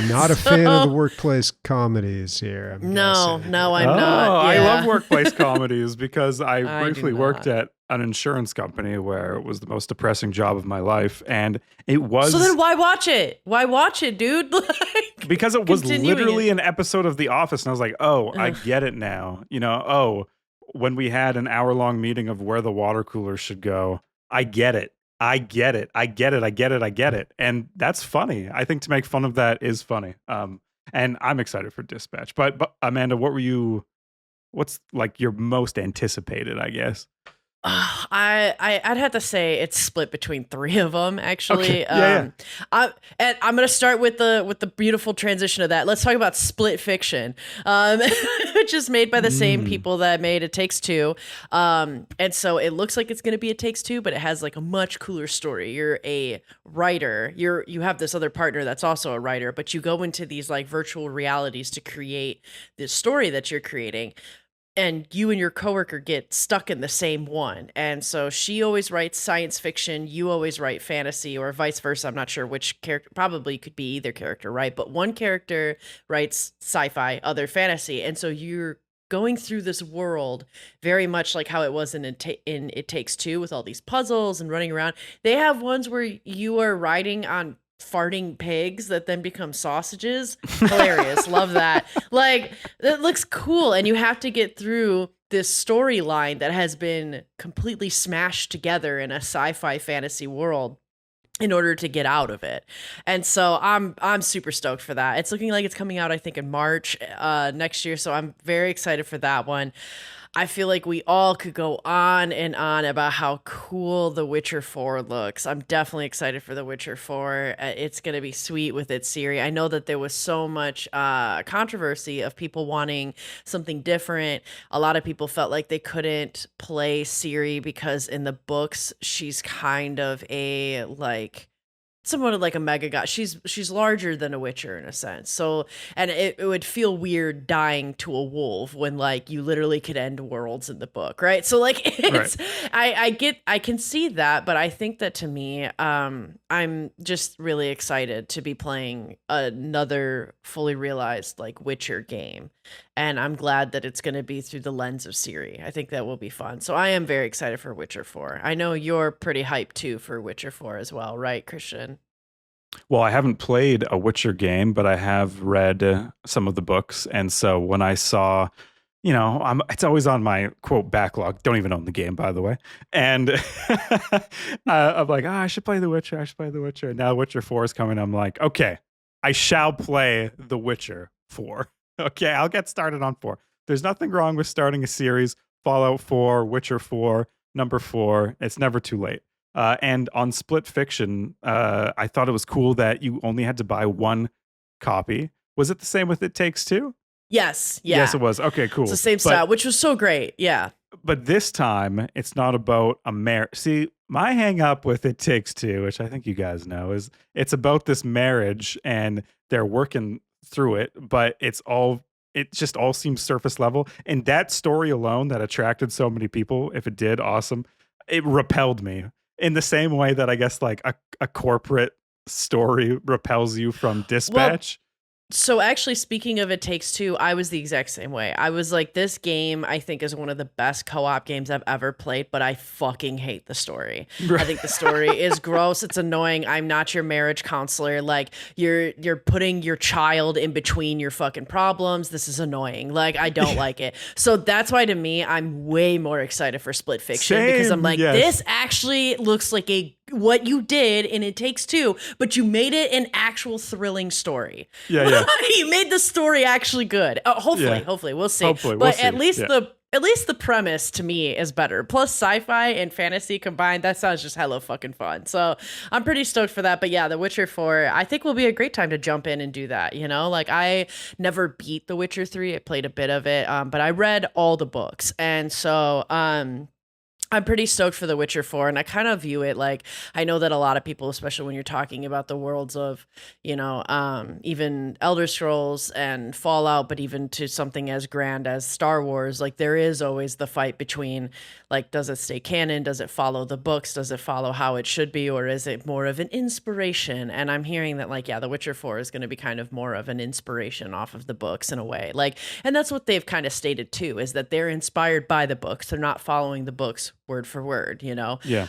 Not a fan of the workplace comedies here. No, I'm not. I Yeah. love workplace comedies because I I briefly do worked not. at an insurance company where it was the most depressing job of my life, and it was So then why watch it? Why watch it, dude? Like, because it was continuing literally it. an episode of The Office, and I was like, oh, I get it now. When we had an hour-long meeting of where the water cooler should go, I get it. I get it. And that's funny. I think to make fun of that is funny. And I'm excited for Dispatch. But Amanda, what's like your most anticipated, I guess? I'd have to say it's split between three of them, actually. Okay. Yeah. I'm gonna start with the beautiful transition of that. Let's talk about Split Fiction, which is made by the same people that made It Takes Two. And so it looks like it's gonna be It Takes Two, but it has like a much cooler story. You're a writer. You have this other partner that's also a writer, but you go into these like virtual realities to create this story that you're creating. And you and your coworker get stuck in the same one. And so she always writes science fiction, you always write fantasy, or vice versa. I'm not sure which character, probably could be either character, right? But one character writes sci-fi, other fantasy. And so you're going through this world very much like how it was in It Takes Two, with all these puzzles and running around. They have ones where you are riding on farting pigs that then become sausages. Hilarious. Love that. Like, that looks cool. And you have to get through this storyline that has been completely smashed together in a sci-fi fantasy world in order to get out of it. And so I'm super stoked for that. It's looking like it's coming out, I think, in March next year. So I'm very excited for that one. I feel like we all could go on and on about how cool The Witcher 4 looks. I'm definitely excited for The Witcher 4. It's going to be sweet with its Ciri. I know that there was so much controversy of people wanting something different. A lot of people felt like they couldn't play Ciri because in the books, she's kind of a, like, somewhat of like a mega god. She's larger than a witcher in a sense. So, and it would feel weird dying to a wolf when like you literally could end worlds in the book, right? So like it's I can see that, but I think that to me, I'm just really excited to be playing another fully realized like Witcher game. And I'm glad that it's going to be through the lens of Ciri. I think that will be fun. So I am very excited for Witcher 4. I know you're pretty hyped too for Witcher 4 as well, right, Christian? Well, I haven't played a Witcher game, but I have read some of the books. And so when I saw, it's always on my quote backlog. Don't even own the game, by the way. And I'm like, I should play The Witcher. And now Witcher 4 is coming. I'm like, okay, I shall play The Witcher 4. Okay, I'll get started on 4. There's nothing wrong with starting a series. Fallout 4, Witcher 4, number 4. It's never too late. And on Split Fiction, I thought it was cool that you only had to buy 1 copy. Was it the same with It Takes Two? Yes. Yeah. Yes, it was. Okay, cool. It's the same style, which was so great. Yeah. But this time, it's not about a marriage. See, my hang up with It Takes Two, which I think you guys know, is it's about this marriage and they're working through it, but it just all seems surface level. And that story alone that attracted so many people, if it did, awesome, it repelled me in the same way that I guess like a corporate story repels you from Dispatch. So actually, speaking of It Takes Two, I was the exact same way. I was like, this game, I think, is one of the best co-op games I've ever played, but I fucking hate the story. I think the story is gross. It's annoying. I'm not your marriage counselor. Like, you're putting your child in between your fucking problems. This is annoying. Like, I don't like it. So that's why, to me, I'm way more excited for Split Fiction because I'm like, this actually looks like what you did in It Takes Two, but you made it an actual thrilling story. Yeah. You made the story actually good. Hopefully we'll see. At least the premise to me is better. Plus sci-fi and fantasy combined, that sounds just hella fucking fun. So I'm pretty stoked for that. But yeah, The Witcher 4, I think will be a great time to jump in and do that. You know, like I never beat The Witcher 3. I played a bit of it, but I read all the books. And so, I'm pretty stoked for The Witcher 4, and I kind of view it like, I know that a lot of people, especially when you're talking about the worlds of, you know, even Elder Scrolls and Fallout, but even to something as grand as Star Wars, like there is always the fight between, like, does it stay canon? Does it follow the books? Does it follow how it should be? Or is it more of an inspiration? And I'm hearing that, like, yeah, The Witcher 4 is going to be kind of more of an inspiration off of the books in a way. Like, and that's what they've kind of stated too, is that they're inspired by the books. They're not following the books word for word, you know? Yeah.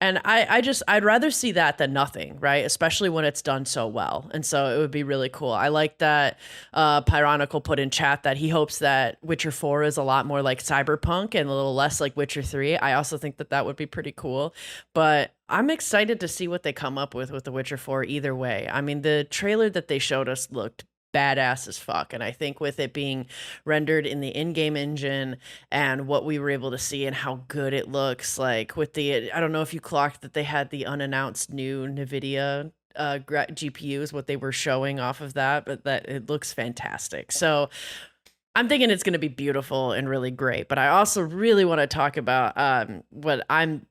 And I'd rather see that than nothing, right? Especially when it's done so well. And so it would be really cool. I like that Pyronical put in chat that he hopes that Witcher 4 is a lot more like Cyberpunk and a little less like Witcher 3. I also think that would be pretty cool. But I'm excited to see what they come up with The Witcher 4 either way. I mean, the trailer that they showed us looked badass as fuck, and I think with it being rendered in the in-game engine and what we were able to see and how good it looks, like with the, I don't know if you clocked that they had the unannounced new NVIDIA GPUs, what they were showing off of that, but that it looks fantastic. So I'm thinking it's going to be beautiful and really great. But I also really want to talk about what I'm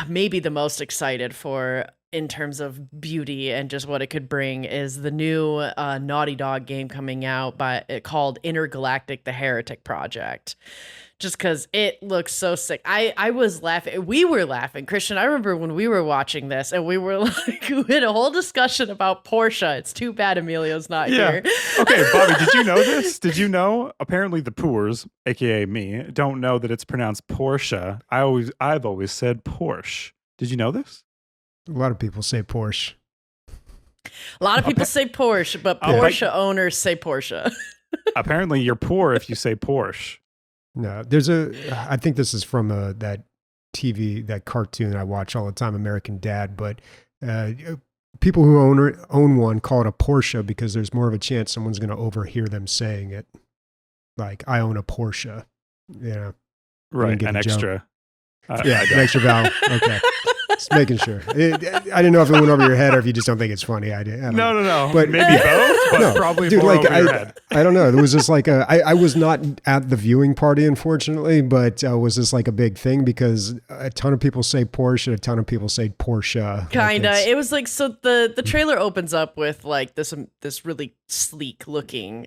maybe the most excited for in terms of beauty and just what it could bring is the new Naughty Dog game coming out called Intergalactic: The Heretic Project. Just because it looks so sick. I was laughing. We were laughing. Christian, I remember when we were watching this and we were like, we had a whole discussion about Porsche. It's too bad Emilio's not here. Okay, Bobby, did you know this? Did you know? Apparently the Poors, aka me, don't know that it's pronounced Porsche. I've always said Porsche. Did you know this? A lot of people say Porsche. A lot of people say Porsche, but Porsche owners say Porsche. Apparently you're poor if you say Porsche. No, I think this is from that that cartoon I watch all the time, American Dad, but people who own one call it a Porsche because there's more of a chance someone's going to overhear them saying it. Like, I own a Porsche. Yeah. Right, an extra. An extra vowel. Okay. Just making sure. I didn't know if it went over your head or if you just don't think it's funny. I don't know. No. But maybe both, but probably dude, more like, over your head. I don't know. It was just like I was not at the viewing party, unfortunately, but was this like a big thing because a ton of people say Porsche and a ton of people say Porsche. Kinda. Like it was like, so the trailer opens up with like this really sleek looking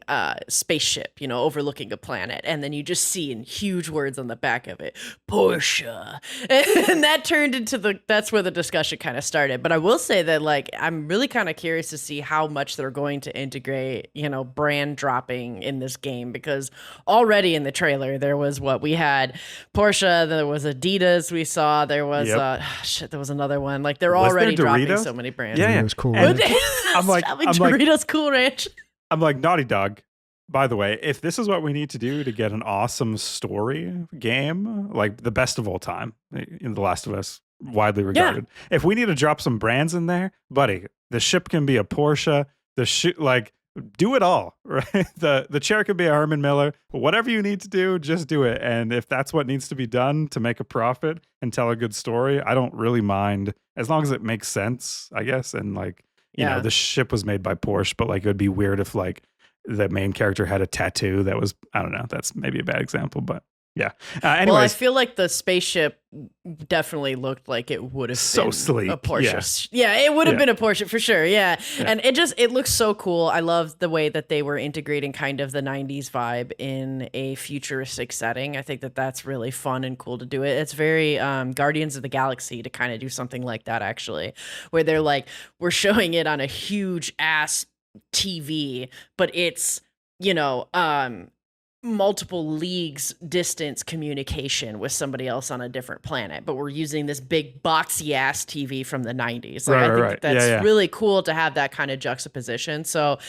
spaceship, you know, overlooking a planet. And then you just see in huge words on the back of it, Porsche. And that turned into that's where the discussion kind of started. But I will say that, like, I'm really kind of curious to see how much they're going to integrate, you know, brand dropping in this game, because already in the trailer, there was what we had Porsche, there was Adidas, we saw, there was, there was another one. Like, they're already dropping so many brands. Yeah. It was cool. I'm like, Doritos Cool Ranch. I'm like, Naughty Dog, by the way, if this is what we need to do to get an awesome story game, like the best of all time in The Last of Us, widely regarded. If we need to drop some brands in there, buddy, the ship can be a Porsche. do it all, right? The chair could be a Herman Miller, but whatever you need to do, just do it. And if that's what needs to be done to make a profit and tell a good story, I don't really mind, as long as it makes sense, I guess. And like, you know, the ship was made by Porsche, but like it would be weird if like the main character had a tattoo that was, I don't know, that's maybe a bad example, but yeah. Anyways, well, I feel like the spaceship definitely looked like it would have so been sleek. a Porsche. Yeah, it would have been a Porsche for sure. Yeah. And it looks so cool. I love the way that they were integrating kind of the 90s vibe in a futuristic setting. I think that that's really fun and cool to do it. It's very Guardians of the Galaxy to kind of do something like that, actually, where they're like, we're showing it on a huge ass TV, but it's, you know, multiple leagues distance communication with somebody else on a different planet, but we're using this big boxy ass TV from the 90s. Like, I think that's really cool to have that kind of juxtaposition. So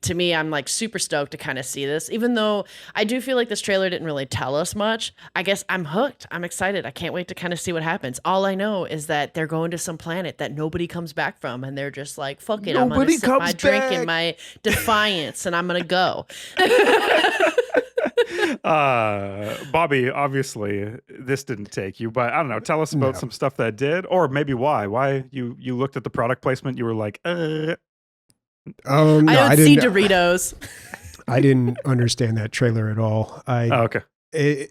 to me, I'm like super stoked to kind of see this, even though I do feel like this trailer didn't really tell us much. I guess I'm hooked. I'm excited. I can't wait to kind of see what happens. All I know is that they're going to some planet that nobody comes back from, and they're just like, fuck it, I'm gonna sip my drink and my defiance, and I'm gonna go. Bobby, obviously this didn't take you, but I don't know, tell us about some stuff that did, or maybe why you looked at the product placement, you were like no, I don't see Doritos. I didn't understand that trailer at all. Okay.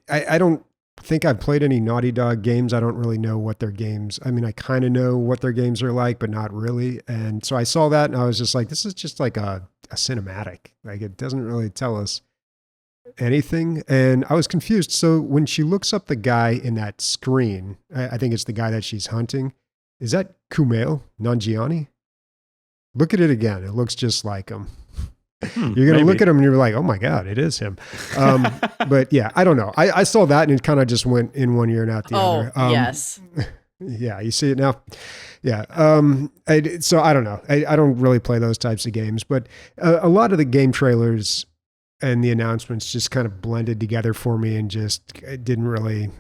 I don't think I've played any Naughty Dog games. I don't really know what their games, I mean, I kind of know what their games are like, but not really. And so I saw that and I was just like, this is just like a cinematic. Like, it doesn't really tell us anything. And I was confused. So when she looks up the guy in that screen, I think it's the guy that she's hunting. Is that Kumail Nanjiani? Look at it again. It looks just like him. You're going to look at him and you're like, oh my God, it is him. But yeah, I don't know. I saw that and it kind of just went in one ear and out the other. Yes. Yeah, you see it now. Yeah. So I don't know. I don't really play those types of games, but a lot of the game trailers and the announcements just kind of blended together for me and just didn't really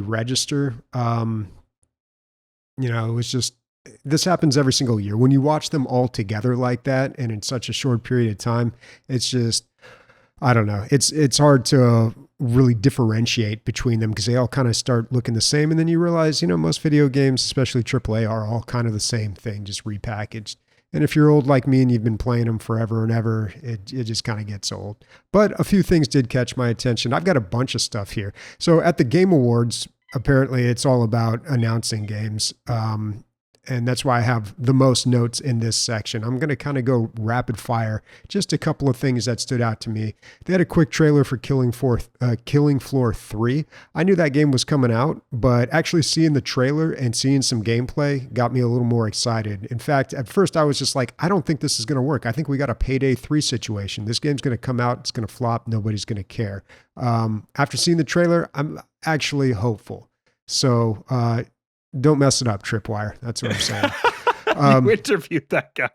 register. You know, it was just, this happens every single year. When you watch them all together like that and in such a short period of time, it's just, I don't know. It's hard to really differentiate between them because they all kind of start looking the same. And then you realize, you know, most video games, especially AAA, are all kind of the same thing, just repackaged. And if you're old like me and you've been playing them forever and ever, it just kind of gets old. But a few things did catch my attention. I've got a bunch of stuff here. So at the Game Awards, apparently it's all about announcing games. And that's why I have the most notes in this section. I'm going to kind of go rapid fire. Just a couple of things that stood out to me. They had a quick trailer for Killing Floor 3. I knew that game was coming out, but actually seeing the trailer and seeing some gameplay got me a little more excited. In fact, at first I was just like, I don't think this is going to work. I think we got a Payday 3 situation. This game's going to come out, it's going to flop, nobody's going to care. After seeing the trailer, I'm actually hopeful. So, don't mess it up, Tripwire. That's what I'm saying. You interviewed that guy.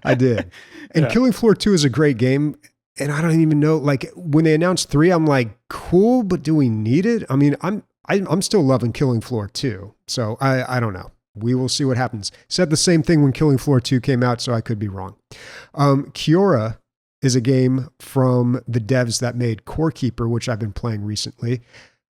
I did. And Killing Floor 2 is a great game. And I don't even know, like, when they announced 3, I'm like, cool, but do we need it? I mean, I'm still loving Killing Floor 2. So I don't know. We will see what happens. Said the same thing when Killing Floor 2 came out, so I could be wrong. Kiora is a game from the devs that made Core Keeper, which I've been playing recently.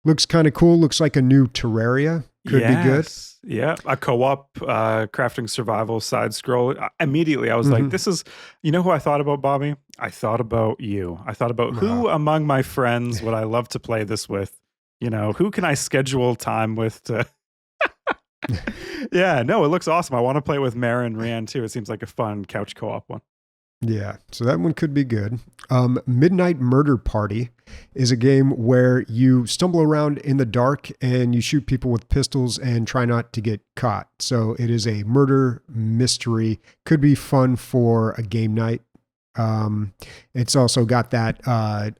Looks kind of cool. Looks like a new Terraria. Could be good. Yeah. A co-op crafting survival side scroll. Immediately, I was like, this is, you know who I thought about, Bobby? I thought about you. I thought about who among my friends would I love to play this with? You know, who can I schedule time with to... Yeah, no, it looks awesome. I want to play with Mara and Rian too. It seems like a fun couch co-op one. Yeah, so that one could be good. Midnight Murder Party is a game where you stumble around in the dark and you shoot people with pistols and try not to get caught. So it is a murder mystery. Could be fun for a game night. It's also got that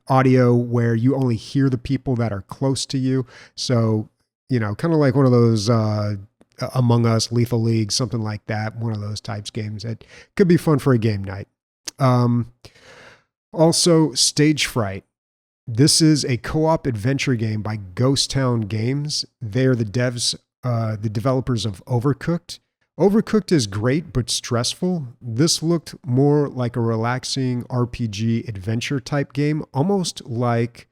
audio where you only hear the people that are close to you. So, you know, kind of like one of those Among Us, Lethal League, something like that. One of those types games that could be fun for a game night. Also, Stage Fright. This is a co-op adventure game by Ghost Town Games. They're the developers of Overcooked. Overcooked is great, but stressful. This looked more like a relaxing RPG adventure type game, almost like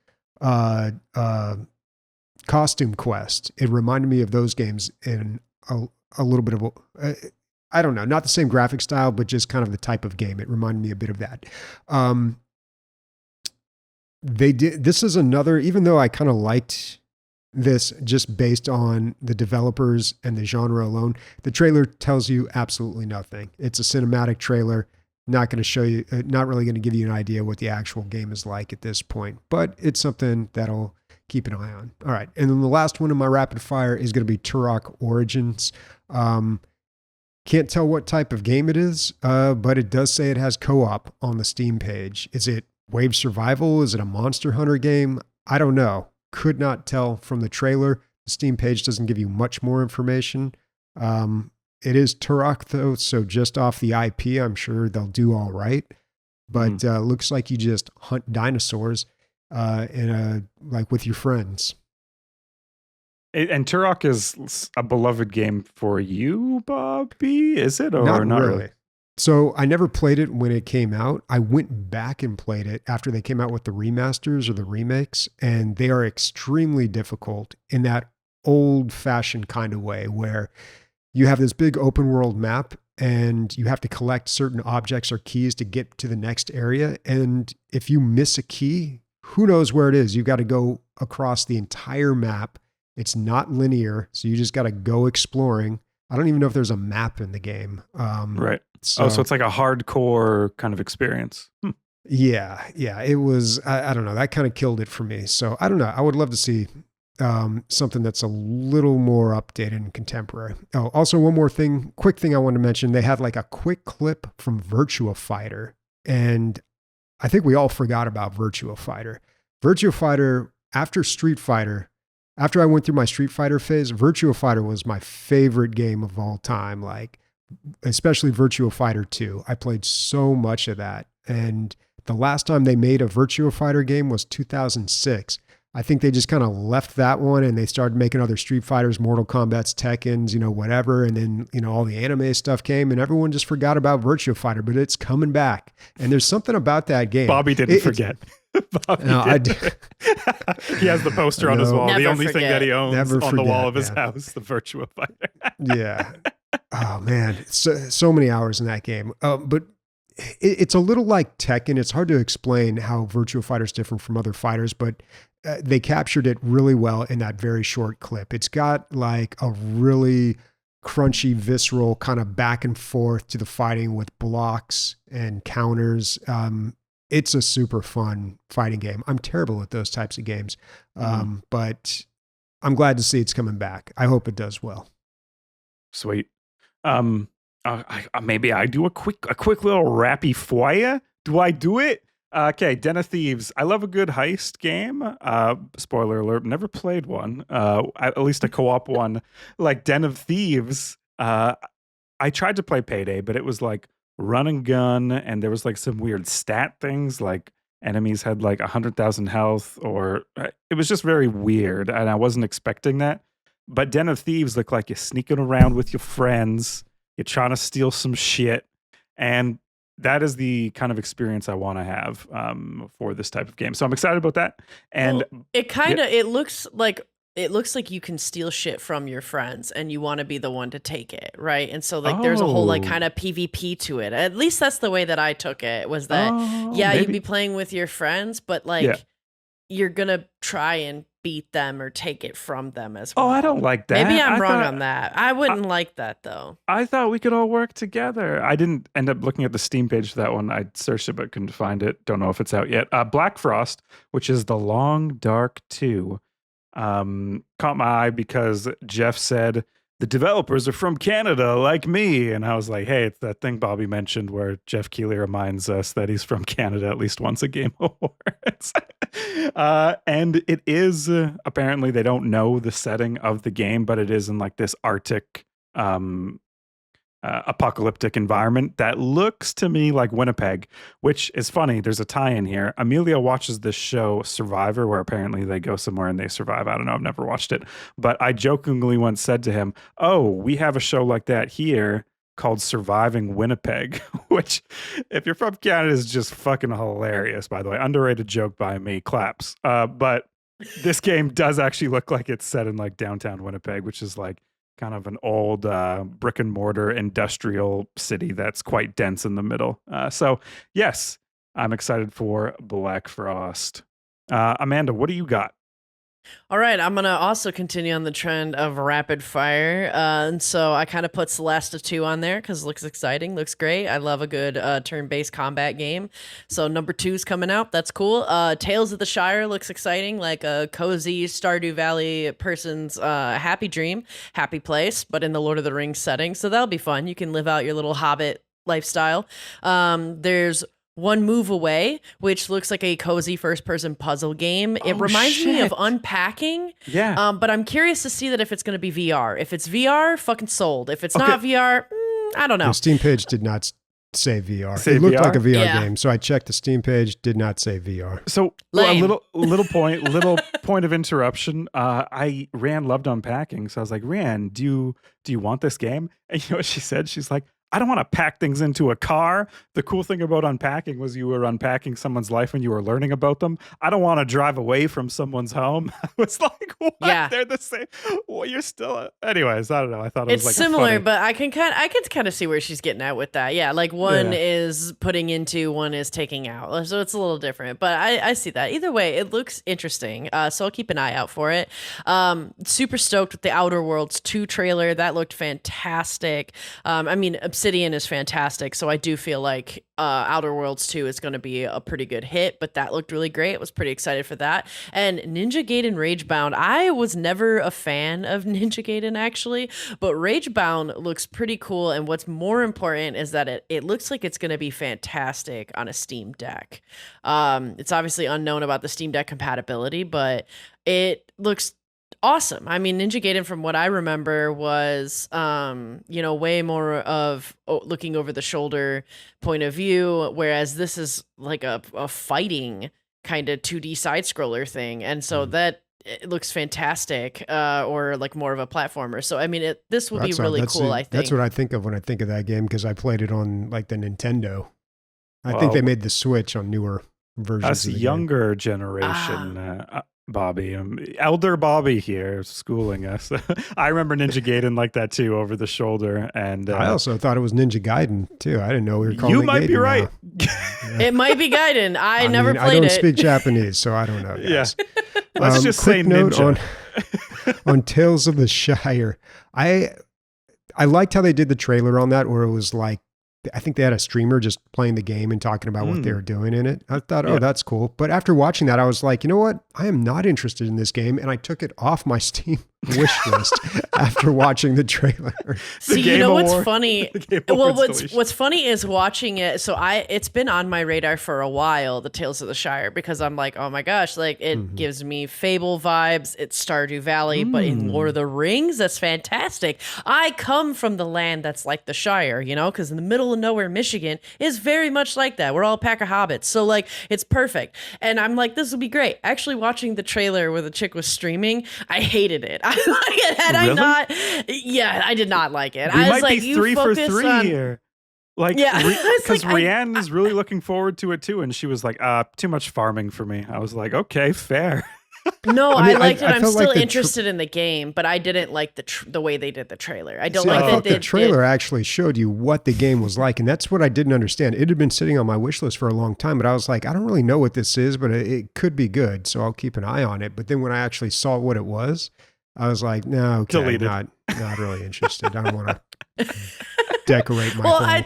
Costume Quest. It reminded me of those games in a little bit of I don't know, not the same graphic style, but just kind of the type of game. It reminded me a bit of that. This is another, even though I kind of liked this just based on the developers and the genre alone, the trailer tells you absolutely nothing. It's a cinematic trailer, not going to show you, not really going to give you an idea what the actual game is like at this point, but it's something that'll keep an eye on. All right. And then the last one in my rapid fire is going to be Turok Origins. Can't tell what type of game it is, but it does say it has co-op on the Steam page. Is it wave survival? Is it a Monster Hunter game? I don't know. Could not tell from the trailer. The Steam page doesn't give you much more information. It is Turok though, so just off the IP, I'm sure they'll do all right. But looks like you just hunt dinosaurs like with your friends. And Turok is a beloved game for you, Bobby? Is it, or not really? So I never played it when it came out. I went back and played it after they came out with the remasters or the remakes, and they are extremely difficult in that old-fashioned kind of way where you have this big open world map and you have to collect certain objects or keys to get to the next area. And if you miss a key, who knows where it is? You've got to go across the entire map. It's not linear, so you just got to go exploring. I don't even know if there's a map in the game. Right. So it's like a hardcore kind of experience. Yeah. It was, I don't know, that kind of killed it for me. So I don't know. I would love to see something that's a little more updated and contemporary. Oh, also one more quick thing I wanted to mention. They had like a quick clip from Virtua Fighter. And I think we all forgot about Virtua Fighter. Virtua Fighter, after I went through my Street Fighter phase, Virtua Fighter was my favorite game of all time. Like, especially Virtua Fighter 2. I played so much of that. And the last time they made a Virtua Fighter game was 2006. I think they just kind of left that one and they started making other Street Fighters, Mortal Kombat's, Tekken's, whatever. And then, all the anime stuff came and everyone just forgot about Virtua Fighter, but it's coming back. And there's something about that game. Bobby didn't forget. He has the poster on his wall. Never the only forget. thing that he owns on the wall of his yeah. house, the Virtua Fighter. Yeah. Oh man, so many hours in that game. But it's a little like Tekken. It's hard to explain how Virtua Fighter is different from other fighters, but they captured it really well in that very short clip. It's got like a really crunchy, visceral kind of back and forth to the fighting with blocks and counters. It's a super fun fighting game. I'm terrible at those types of games, but I'm glad to see it's coming back. I hope it does well. Sweet. Maybe I do a quick little rappy fire. Do I do it? Okay, Den of Thieves. I love a good heist game. Spoiler alert, never played one. At least a co-op one. Like Den of Thieves. I tried to play Payday, but it was like run and gun, and there was like some weird stat things, like enemies had like 100,000 health, or it was just very weird, and I wasn't expecting that. But Den of Thieves looked like you're sneaking around with your friends, you're trying to steal some shit, and that is the kind of experience I want to have for this type of game. So I'm excited about that. And it looks like you can steal shit from your friends and you want to be the one to take it, right? And so there's a whole like kind of PvP to it. At least that's the way that I took it, was that you'd be playing with your friends, but like you're gonna try and beat them or take it from them as well. Oh, I don't like that. Maybe I'm wrong on that. I wouldn't like that though. I thought we could all work together. I didn't end up looking at the Steam page for that one. I searched it but couldn't find it. Don't know if it's out yet. Black Frost, which is The Long Dark 2. Caught my eye because Jeff said the developers are from Canada like me, and I was like, hey, it's that thing Bobby mentioned where Jeff Keighley reminds us that he's from Canada at least once a Game Awards. And it is apparently they don't know the setting of the game, but it is in like this Arctic apocalyptic environment that looks to me like Winnipeg, which is funny. There's a tie-in here. Amelia watches this show Survivor, where apparently they go somewhere and they survive. I don't know. I've never watched it, but I jokingly once said to him, "Oh, we have a show like that here called Surviving Winnipeg," which, if you're from Canada, is just fucking hilarious. By the way, underrated joke by me. Claps. But this game does actually look like it's set in like downtown Winnipeg, which is like kind of an old brick and mortar industrial city that's quite dense in the middle. So yes, I'm excited for Black Frost. Amanda, what do you got? All right, I'm going to also continue on the trend of rapid fire. And so I kind of put Celeste 2 on there because it looks exciting, looks great. I love a good turn-based combat game. So number 2's coming out. That's cool. Tales of the Shire looks exciting, like a cozy Stardew Valley person's happy dream, happy place, but in the Lord of the Rings setting. So that'll be fun. You can live out your little hobbit lifestyle. There's One Move Away, which looks like a cozy first-person puzzle game. It reminds me of Unpacking. Yeah. But I'm curious to see that if it's going to be VR. If it's VR, fucking sold. If it's not VR, I don't know. The Steam page did not say VR. Say it looked VR? like a VR Yeah. game, so I checked the Steam page, did not say VR. So Lame. a little point of interruption. Rand loved Unpacking, so I was like, Rand, do you want this game? And you know what she said? She's like, I don't want to pack things into a car. The cool thing about Unpacking was you were unpacking someone's life and you were learning about them. I don't want to drive away from someone's home. I was like, what? Yeah. They're the same. Well, you're still. Anyways, I don't know. I thought it It's was like similar, funny. but I can kind of see where she's getting at with that. Yeah, like one is putting into, one is taking out, so it's a little different. But I see that. Either way, it looks interesting. So I'll keep an eye out for it. Super stoked with the Outer Worlds 2 trailer. That looked fantastic. I mean, Obsidian is fantastic, so I do feel like Outer Worlds 2 is going to be a pretty good hit, but that looked really great. I was pretty excited for that. And Ninja Gaiden Ragebound, I was never a fan of Ninja Gaiden actually, but Ragebound looks pretty cool, and what's more important is that it looks like it's going to be fantastic on a Steam Deck. It's obviously unknown about the Steam Deck compatibility, but it looks awesome. I mean, Ninja Gaiden, from what I remember, was way more of looking over the shoulder point of view, whereas this is like a fighting kind of 2D side scroller thing, and so that it looks fantastic, or like more of a platformer. So I mean, this will be really cool. I think that's what I think of when I think of that game, because I played it on like the Nintendo. I think they made the Switch on newer versions. That's of the younger generation. Bobby, elder Bobby here schooling us. I remember Ninja Gaiden like that too, over the shoulder. And I also thought it was Ninja Gaiden too. I didn't know we were calling it you might Gaiden be right. It might be Gaiden. I never played I don't it. speak Japanese, so I don't know, guys. Yeah. Let's just say quick note Ninja. on Tales of the Shire. I liked how they did the trailer on that, where it was like, I think they had a streamer just playing the game and talking about what they were doing in it. I thought, oh, that's cool. But after watching that, I was like, you know what? I am not interested in this game. And I took it off my Steam wish list after watching the trailer. See, you know what's funny? Well, Well, what's funny is watching it. So it's been on my radar for a while, the Tales of the Shire, because I'm like, oh my gosh, like it gives me Fable vibes. It's Stardew Valley, but in Lord of the Rings, that's fantastic. I come from the land that's like the Shire, because in the middle of nowhere, Michigan is very much like that. We're all a pack of hobbits, so like it's perfect. And I'm like, this will be great. Actually, watching the trailer where the chick was streaming, I hated it. I did not like it. We I was might like, be you 3 for focus 3 on here. Like, Yeah. because Like, Rianne is really looking forward to it too, and she was like, too much farming for me. I was like, okay, fair. No, I mean, I liked it. I I'm felt like still the interested in the game, but I didn't like the way they did the trailer. I don't See, like I that thought they the trailer actually showed you what the game was like, and that's what I didn't understand. It had been sitting on my wish list for a long time, but I was like, I don't really know what this is, but it could be good, so I'll keep an eye on it. But then when I actually saw what it was, I was like, no, okay, Deleted. not really interested. I don't want to decorate my Well, home.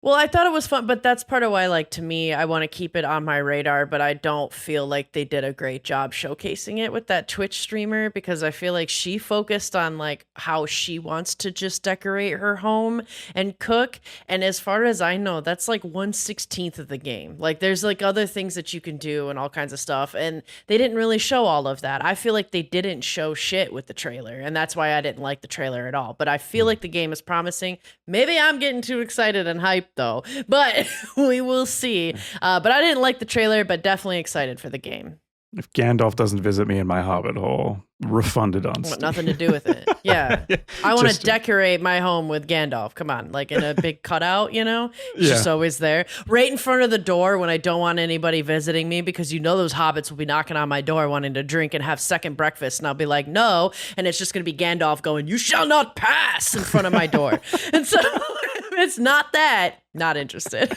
Well, I thought it was fun, but that's part of why, like, to me, I want to keep it on my radar, but I don't feel like they did a great job showcasing it with that Twitch streamer, because I feel like she focused on, like, how she wants to just decorate her home and cook. And as far as I know, that's like 1/16 of the game. Like, there's like other things that you can do and all kinds of stuff. And they didn't really show all of that. I feel like they didn't show shit with the trailer. And that's why I didn't like the trailer at all. But I feel like the game is promising. Maybe I'm getting too excited and hyped, though, but we will see. But I didn't like the trailer, but definitely excited for the game. If Gandalf doesn't visit me in my hobbit hole, refunded on Steam. Nothing to do with it. Yeah. I want to decorate my home with Gandalf. Come on, like in a big cutout, you know? He's just always there. Right in front of the door when I don't want anybody visiting me, because you know those hobbits will be knocking on my door wanting to drink and have second breakfast. And I'll be like, no. And it's just going to be Gandalf going, you shall not pass in front of my door. And so if it's not that, not interested.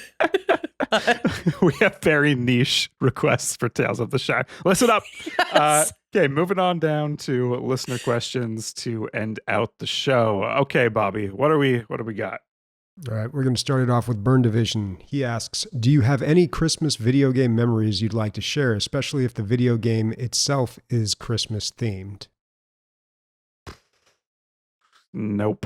We have very niche requests for Tales of the Shire. Listen up. Yes. Okay, moving on down to listener questions to end out the show. Okay, Bobby, what do we got? All right, we're going to start it off with Burn Division. He asks, do you have any Christmas video game memories you'd like to share, especially if the video game itself is Christmas themed? Nope.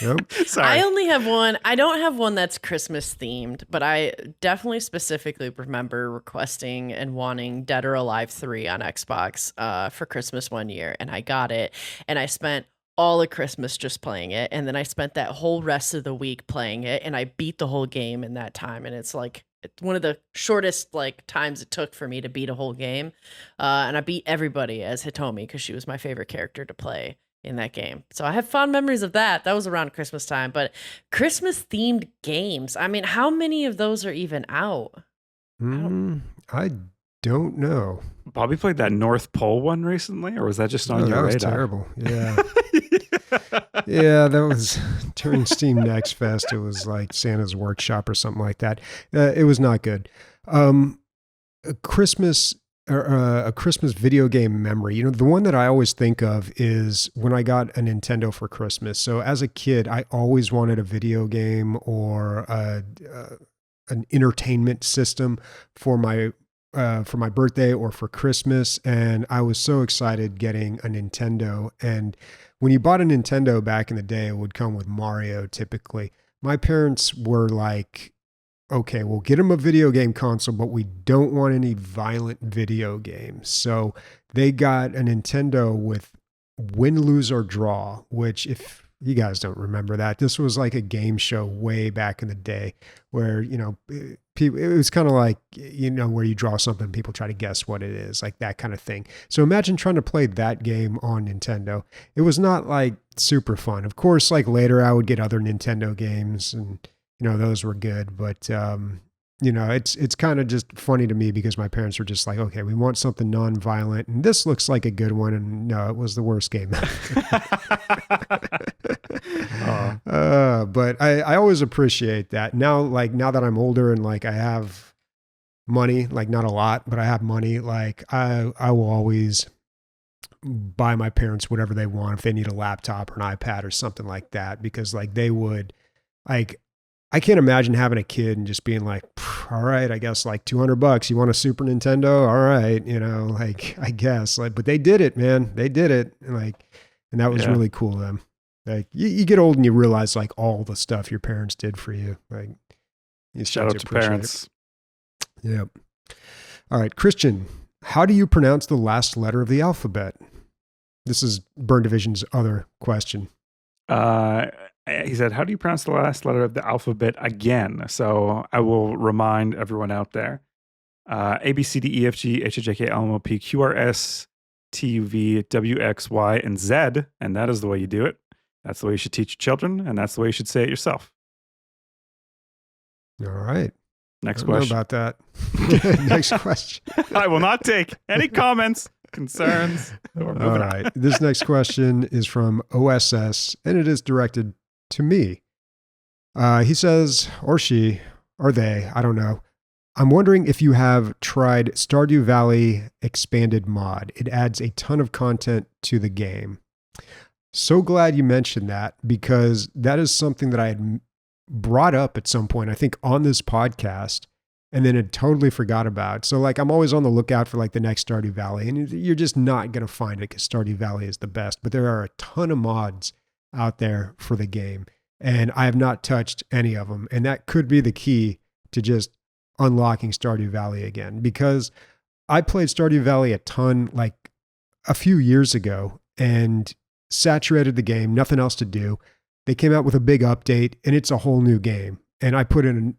Nope. Sorry. I only have one. I don't have one that's Christmas themed, but I definitely specifically remember requesting and wanting Dead or Alive 3 on Xbox for Christmas one year, and I got it, and I spent all of Christmas just playing it, and then I spent that whole rest of the week playing it, and I beat the whole game in that time, and it's like one of the shortest like times it took for me to beat a whole game, and I beat everybody as Hitomi because she was my favorite character to play in that game. So I have fond memories of that. That was around Christmas time. But Christmas themed games, I mean, how many of those are even out? I don't know. Bobby played that North Pole one recently, or was that just on your radar? That was terrible. Yeah. Yeah, that was during Steam Next Fest. It was like Santa's Workshop or something like that. It was not good. A Christmas video game memory. You know, the one that I always think of is when I got a Nintendo for Christmas. So as a kid, I always wanted a video game or an entertainment system for my birthday or for Christmas, and I was so excited getting a Nintendo. And when you bought a Nintendo back in the day, it would come with Mario typically. My parents were like, okay, we'll get him a video game console, but we don't want any violent video games. So they got a Nintendo with Win, Lose, or Draw, which, if you guys don't remember that, this was like a game show way back in the day where, you know, it was kind of like, you know, where you draw something, people try to guess what it is, like that kind of thing. So imagine trying to play that game on Nintendo. It was not like super fun. Of course, like later I would get other Nintendo games and, you know, those were good, but, you know, it's kind of just funny to me because my parents were just like, okay, we want something non-violent, and this looks like a good one, and no, it was the worst game. But I always appreciate that. Now that I'm older and like I have money, like not a lot, but I have money, like I will always buy my parents whatever they want if they need a laptop or an iPad or something like that, because like they would, like, I can't imagine having a kid and just being like, all right, I guess like $200, you want a Super Nintendo? All right. You know, like, I guess like, but they did it, man. They did it. And like, and that was really cool of them. Like you get old and you realize like all the stuff your parents did for you. Like, you shout out to parents. Yep. All right. Christian, how do you pronounce the last letter of the alphabet? This is Burn Division's other question. He said, how do you pronounce the last letter of the alphabet again? So I will remind everyone out there. A, B, C, D, E, F, G, H, I, J, K, L, M, O, P, Q, R, S, T, U, V, W, X, Y, and Z. And that is the way you do it. That's the way you should teach your children. And that's the way you should say it yourself. All right. Next I don't question. know about that. Next question. I will not take any comments, concerns. All right. This next question is from OSS, and it is directed to me. He says, or she, or they, I don't know. I'm wondering if you have tried Stardew Valley Expanded Mod. It adds a ton of content to the game. So glad you mentioned that, because that is something that I had brought up at some point, I think on this podcast, and then had totally forgot about. So like, I'm always on the lookout for like the next Stardew Valley, and you're just not going to find it because Stardew Valley is the best, but there are a ton of mods out there for the game, and I have not touched any of them. And that could be the key to just unlocking Stardew Valley again, because I played Stardew Valley a ton, like a few years ago, and saturated the game, nothing else to do. They came out with a big update and it's a whole new game. And I put in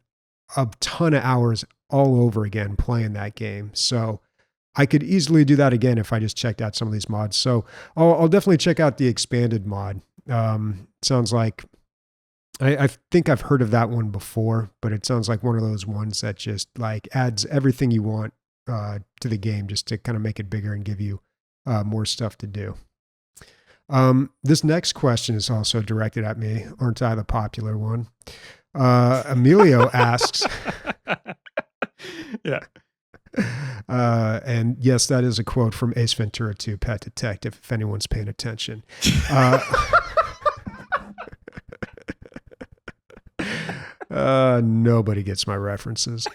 a ton of hours all over again playing that game. So I could easily do that again if I just checked out some of these mods. So I'll definitely check out the expanded mod. Sounds like, I think I've heard of that one before, but it sounds like one of those ones that just like adds everything you want to the game just to kind of make it bigger and give you more stuff to do. This next question is also directed at me. Aren't I the popular one? Emilio asks. Yeah. And yes, that is a quote from Ace Ventura 2: Pet Detective, if anyone's paying attention. Nobody gets my references.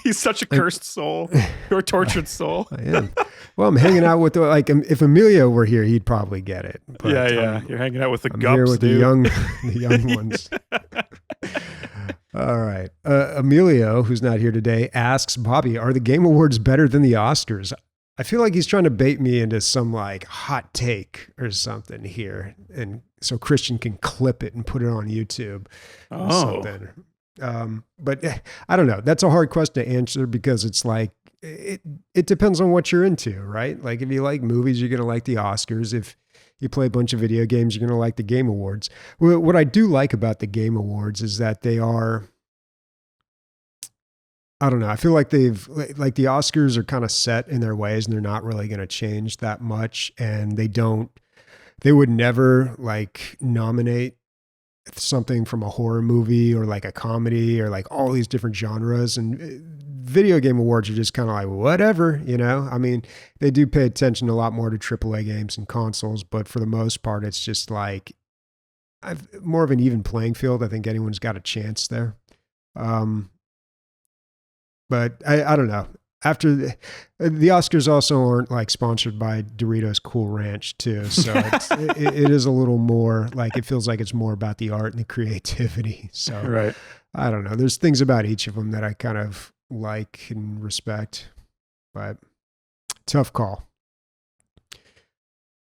He's such a cursed soul. You're a tortured soul. I am. Well, I'm hanging out with if Emilio were here, he'd probably get it. But, yeah. You're hanging out with the I'm gups, here with dude. the young ones. All right. Emilio, who's not here today, asks, Bobby, are the Game Awards better than the Oscars? I feel like he's trying to bait me into some like hot take or something here. And so Christian can clip it and put it on YouTube or something. But I don't know. That's a hard question to answer because it's like, it depends on what you're into, right? Like if you like movies, you're going to like the Oscars. If you play a bunch of video games, you're going to like the Game Awards. What I do like about the Game Awards is that they are, I don't know. I feel like the Oscars are kind of set in their ways and they're not really going to change that much. And they would never like nominate something from a horror movie or like a comedy or like all these different genres. And video game awards are just kind of like, whatever, you know? I mean, they do pay attention a lot more to AAA games and consoles, but for the most part, it's just like more of an even playing field. I think anyone's got a chance there. But I don't know. After the Oscars also aren't like sponsored by Doritos Cool Ranch too. So it is a little more like, it feels like it's more about the art and the creativity. So Right. I don't know. There's things about each of them that I kind of like and respect, but tough call.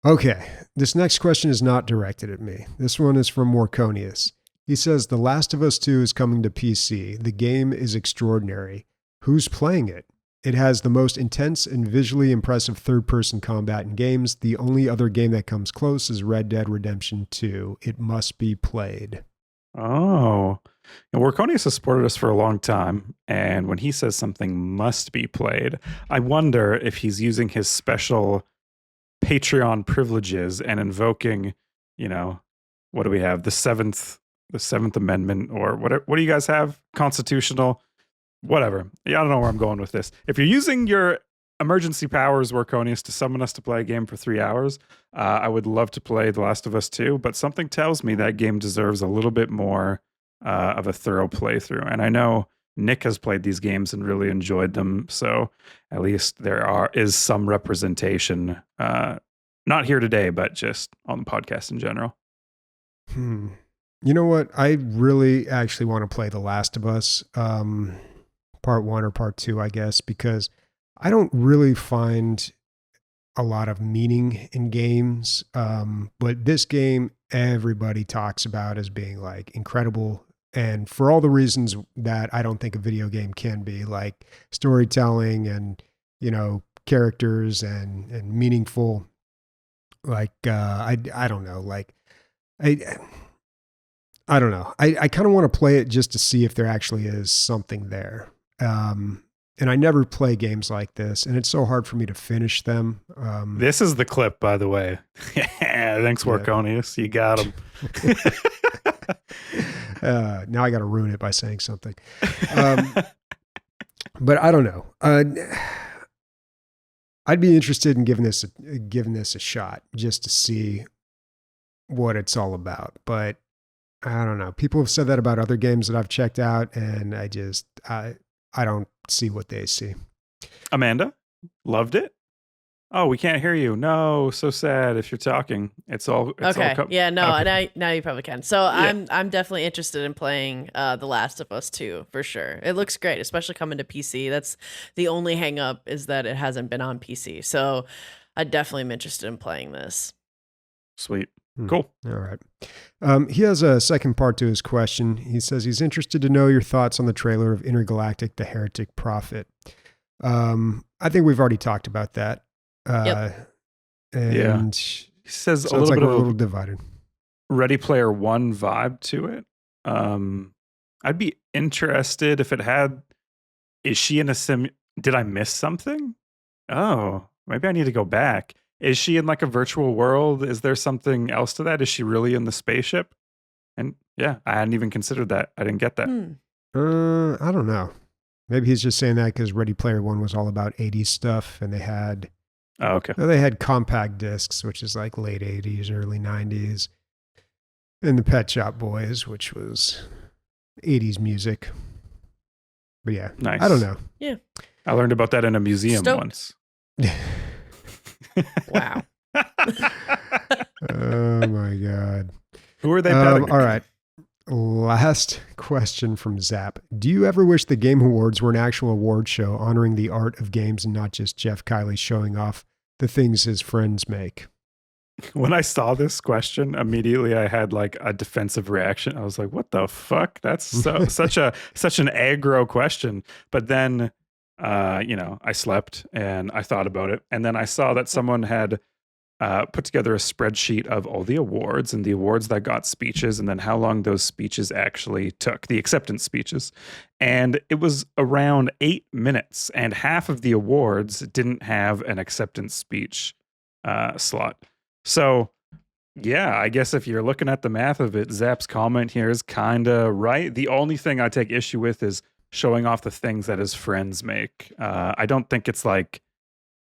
Okay. This next question is not directed at me. This one is from Morconius. He says, The Last of Us 2 is coming to PC. The game is extraordinary. Who's playing it? It has the most intense and visually impressive third-person combat in games. The only other game that comes close is Red Dead Redemption 2. It must be played. Oh. And Warconius has supported us for a long time, and when he says something must be played, I wonder if he's using his special Patreon privileges and invoking, what do we have? The Seventh Amendment, or what do you guys have? Constitutional, whatever. Yeah, I don't know where I'm going with this. If you're using your emergency powers, Warconius, to summon us to play a game for 3 hours, I would love to play The Last of Us 2, but something tells me that game deserves a little bit more of a thorough playthrough. And I know Nick has played these games and really enjoyed them, so at least there is some representation. Not here today, but just on the podcast in general. You know what? I really actually want to play The Last of Us, part 1 or part 2, I guess, because I don't really find a lot of meaning in games. But this game, everybody talks about as being like incredible. And for all the reasons that I don't think a video game can be, like storytelling and, characters and meaningful, like, I don't know, like, I don't know. I kind of want to play it just to see if there actually is something there. And I never play games like this, and it's so hard for me to finish them. This is the clip, by the way. Yeah, thanks, Warconius. You got him. Now I got to ruin it by saying something. But I don't know. I'd be interested in giving this a shot just to see what it's all about. But I don't know. People have said that about other games that I've checked out, and I don't see what they see. Amanda, loved it. Oh, we can't hear you. No, so sad. If you're talking, it's all Okay. Yeah, no, okay. now you probably can. So I'm definitely interested in playing The Last of Us 2 for sure. It looks great, especially coming to PC. That's the only hang up, is that it hasn't been on PC. So I definitely am interested in playing this. Sweet. Cool. All right. He has a second part to his question. He says he's interested to know your thoughts on the trailer of Intergalactic, the Heretic Prophet. I think we've already talked about that. Yep. And he says so a little bit of a little divided. Ready Player One vibe to it. I'd be interested if it had. Is she in a sim? Did I miss something? Oh, maybe I need to go back. Is she in like a virtual world? Is there something else to that? Is she really in the spaceship? And yeah, I hadn't even considered that. I didn't get that. I don't know. Maybe he's just saying that because Ready Player One was all about 80s stuff, and they had they had compact discs, which is like late 80s, early 90s, and the Pet Shop Boys, which was 80s music. But yeah, nice. I don't know. Yeah, I learned about that in a museum once. Wow. Oh my God. Who are they petting? All right. Last question from Zap. Do you ever wish the Game Awards were an actual award show honoring the art of games and not just Jeff Kiley showing off the things his friends make? When I saw this question, immediately I had like a defensive reaction. I was like, what the fuck? That's such an aggro question. But then I slept and I thought about it. And then I saw that someone had put together a spreadsheet of all the awards and the awards that got speeches and then how long those speeches actually took, the acceptance speeches. And it was around 8 minutes, and half of the awards didn't have an acceptance speech slot. So yeah, I guess if you're looking at the math of it, Zap's comment here is kind of right. The only thing I take issue with is showing off the things that his friends make. I don't think it's like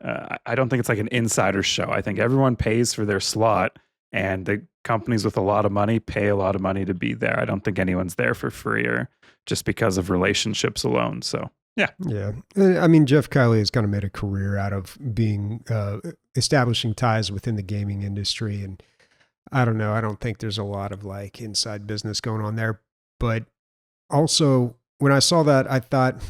an insider show. I think everyone pays for their slot, and the companies with a lot of money pay a lot of money to be there. I don't think anyone's there for free or just because of relationships alone. So yeah. Yeah. I mean, Jeff Kiley has kind of made a career out of being establishing ties within the gaming industry. And I don't know. I don't think there's a lot of like inside business going on there. But also, when I saw that, I thought,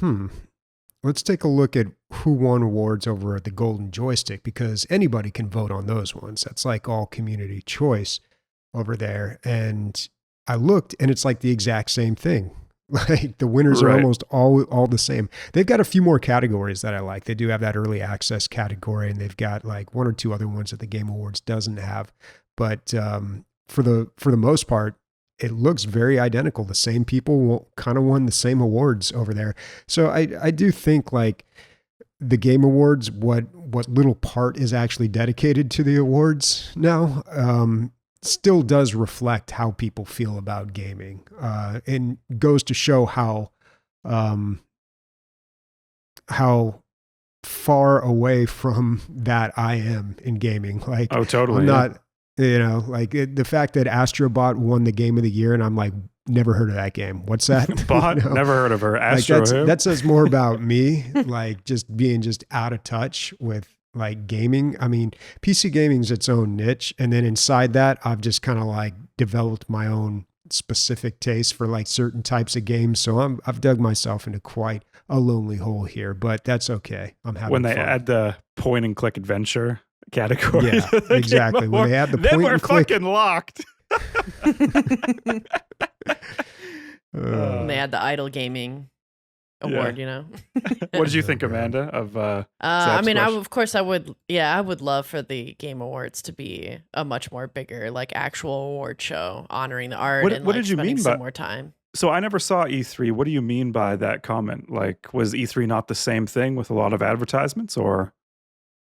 let's take a look at who won awards over at the Golden Joystick, because anybody can vote on those ones. That's like all community choice over there. And I looked, and it's like the exact same thing. Like the winners are almost all the same. They've got a few more categories that I like. They do have that early access category, and they've got like one or two other ones that the Game Awards doesn't have. But for the most part, it looks very identical. The same people kind of won the same awards over there. So I do think like the Game Awards, what little part is actually dedicated to the awards now, still does reflect how people feel about gaming, and goes to show how far away from that I am in gaming. Like, oh, totally. I'm not, like the fact that Astrobot won the Game of the Year, and I'm like, never heard of that game. What's that? Bot? Never heard of her. Astro. Like that says more about me, like just being just out of touch with like gaming. I mean, PC gaming's its own niche. And then inside that, I've just kind of like developed my own specific taste for like certain types of games. So I've dug myself into quite a lonely hole here, but that's okay. I'm having when they fun. add the point and click adventure category. Yeah, exactly. When they add the point and click. Fucking locked. And they had the idle gaming award, What did you think, Amanda, of I mean, I would love for the Game Awards to be a much more bigger, like, actual award show honoring the art and what did you mean some more time. So I never saw E3. What do you mean by that comment? Like, was E3 not the same thing with a lot of advertisements, or?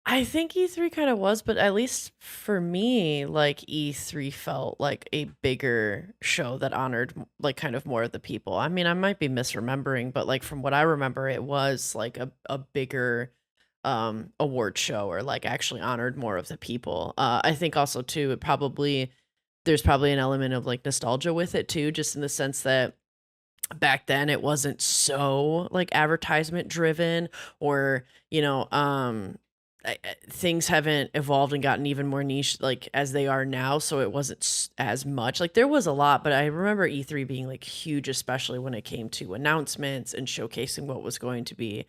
I think E3 kind of was, but at least for me, like, E3 felt like a bigger show that honored like kind of more of the people. I mean, I might be misremembering, but like from what I remember, it was like a bigger award show, or like actually honored more of the people. I think also too, it probably there's probably an element of like nostalgia with it too, just in the sense that back then it wasn't so like advertisement driven, or things haven't evolved and gotten even more niche like as they are now, so it wasn't as much. Like there was a lot, but I remember E3 being like huge, especially when it came to announcements and showcasing what was going to be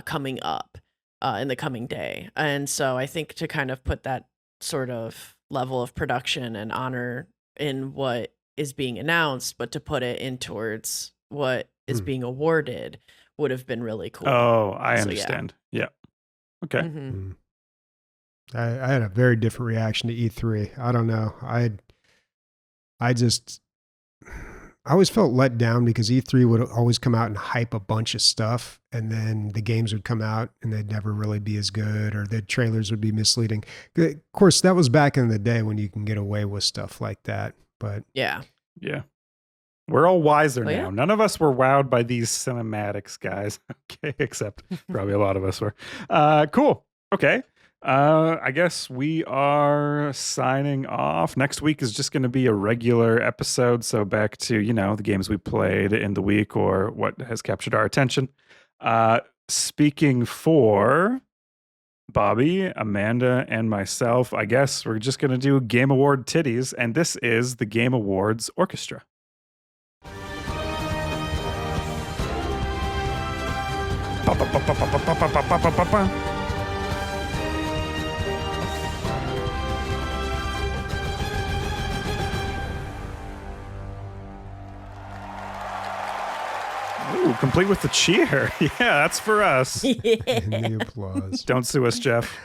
coming up in the coming day. And so I think to kind of put that sort of level of production and honor in what is being announced, but to put it in towards what is being awarded would have been really cool. Oh, I understand. Yeah. Okay. Mm-hmm. I had a very different reaction to E3. I don't know. I always felt let down because E3 would always come out and hype a bunch of stuff, and then the games would come out and they'd never really be as good, or the trailers would be misleading. Of course, that was back in the day when you can get away with stuff like that. But yeah. We're all wiser now. Yeah. None of us were wowed by these cinematics, guys. Okay, except probably a lot of us were. Cool. Okay. I guess we are signing off. Next week is just going to be a regular episode. So back to, the games we played in the week or what has captured our attention. Speaking for Bobby, Amanda, and myself, I guess we're just going to do Game Award titties. And this is the Game Awards Orchestra. Ooh, complete with the cheer. Yeah, that's for us. and the applause. Don't sue us, Jeff.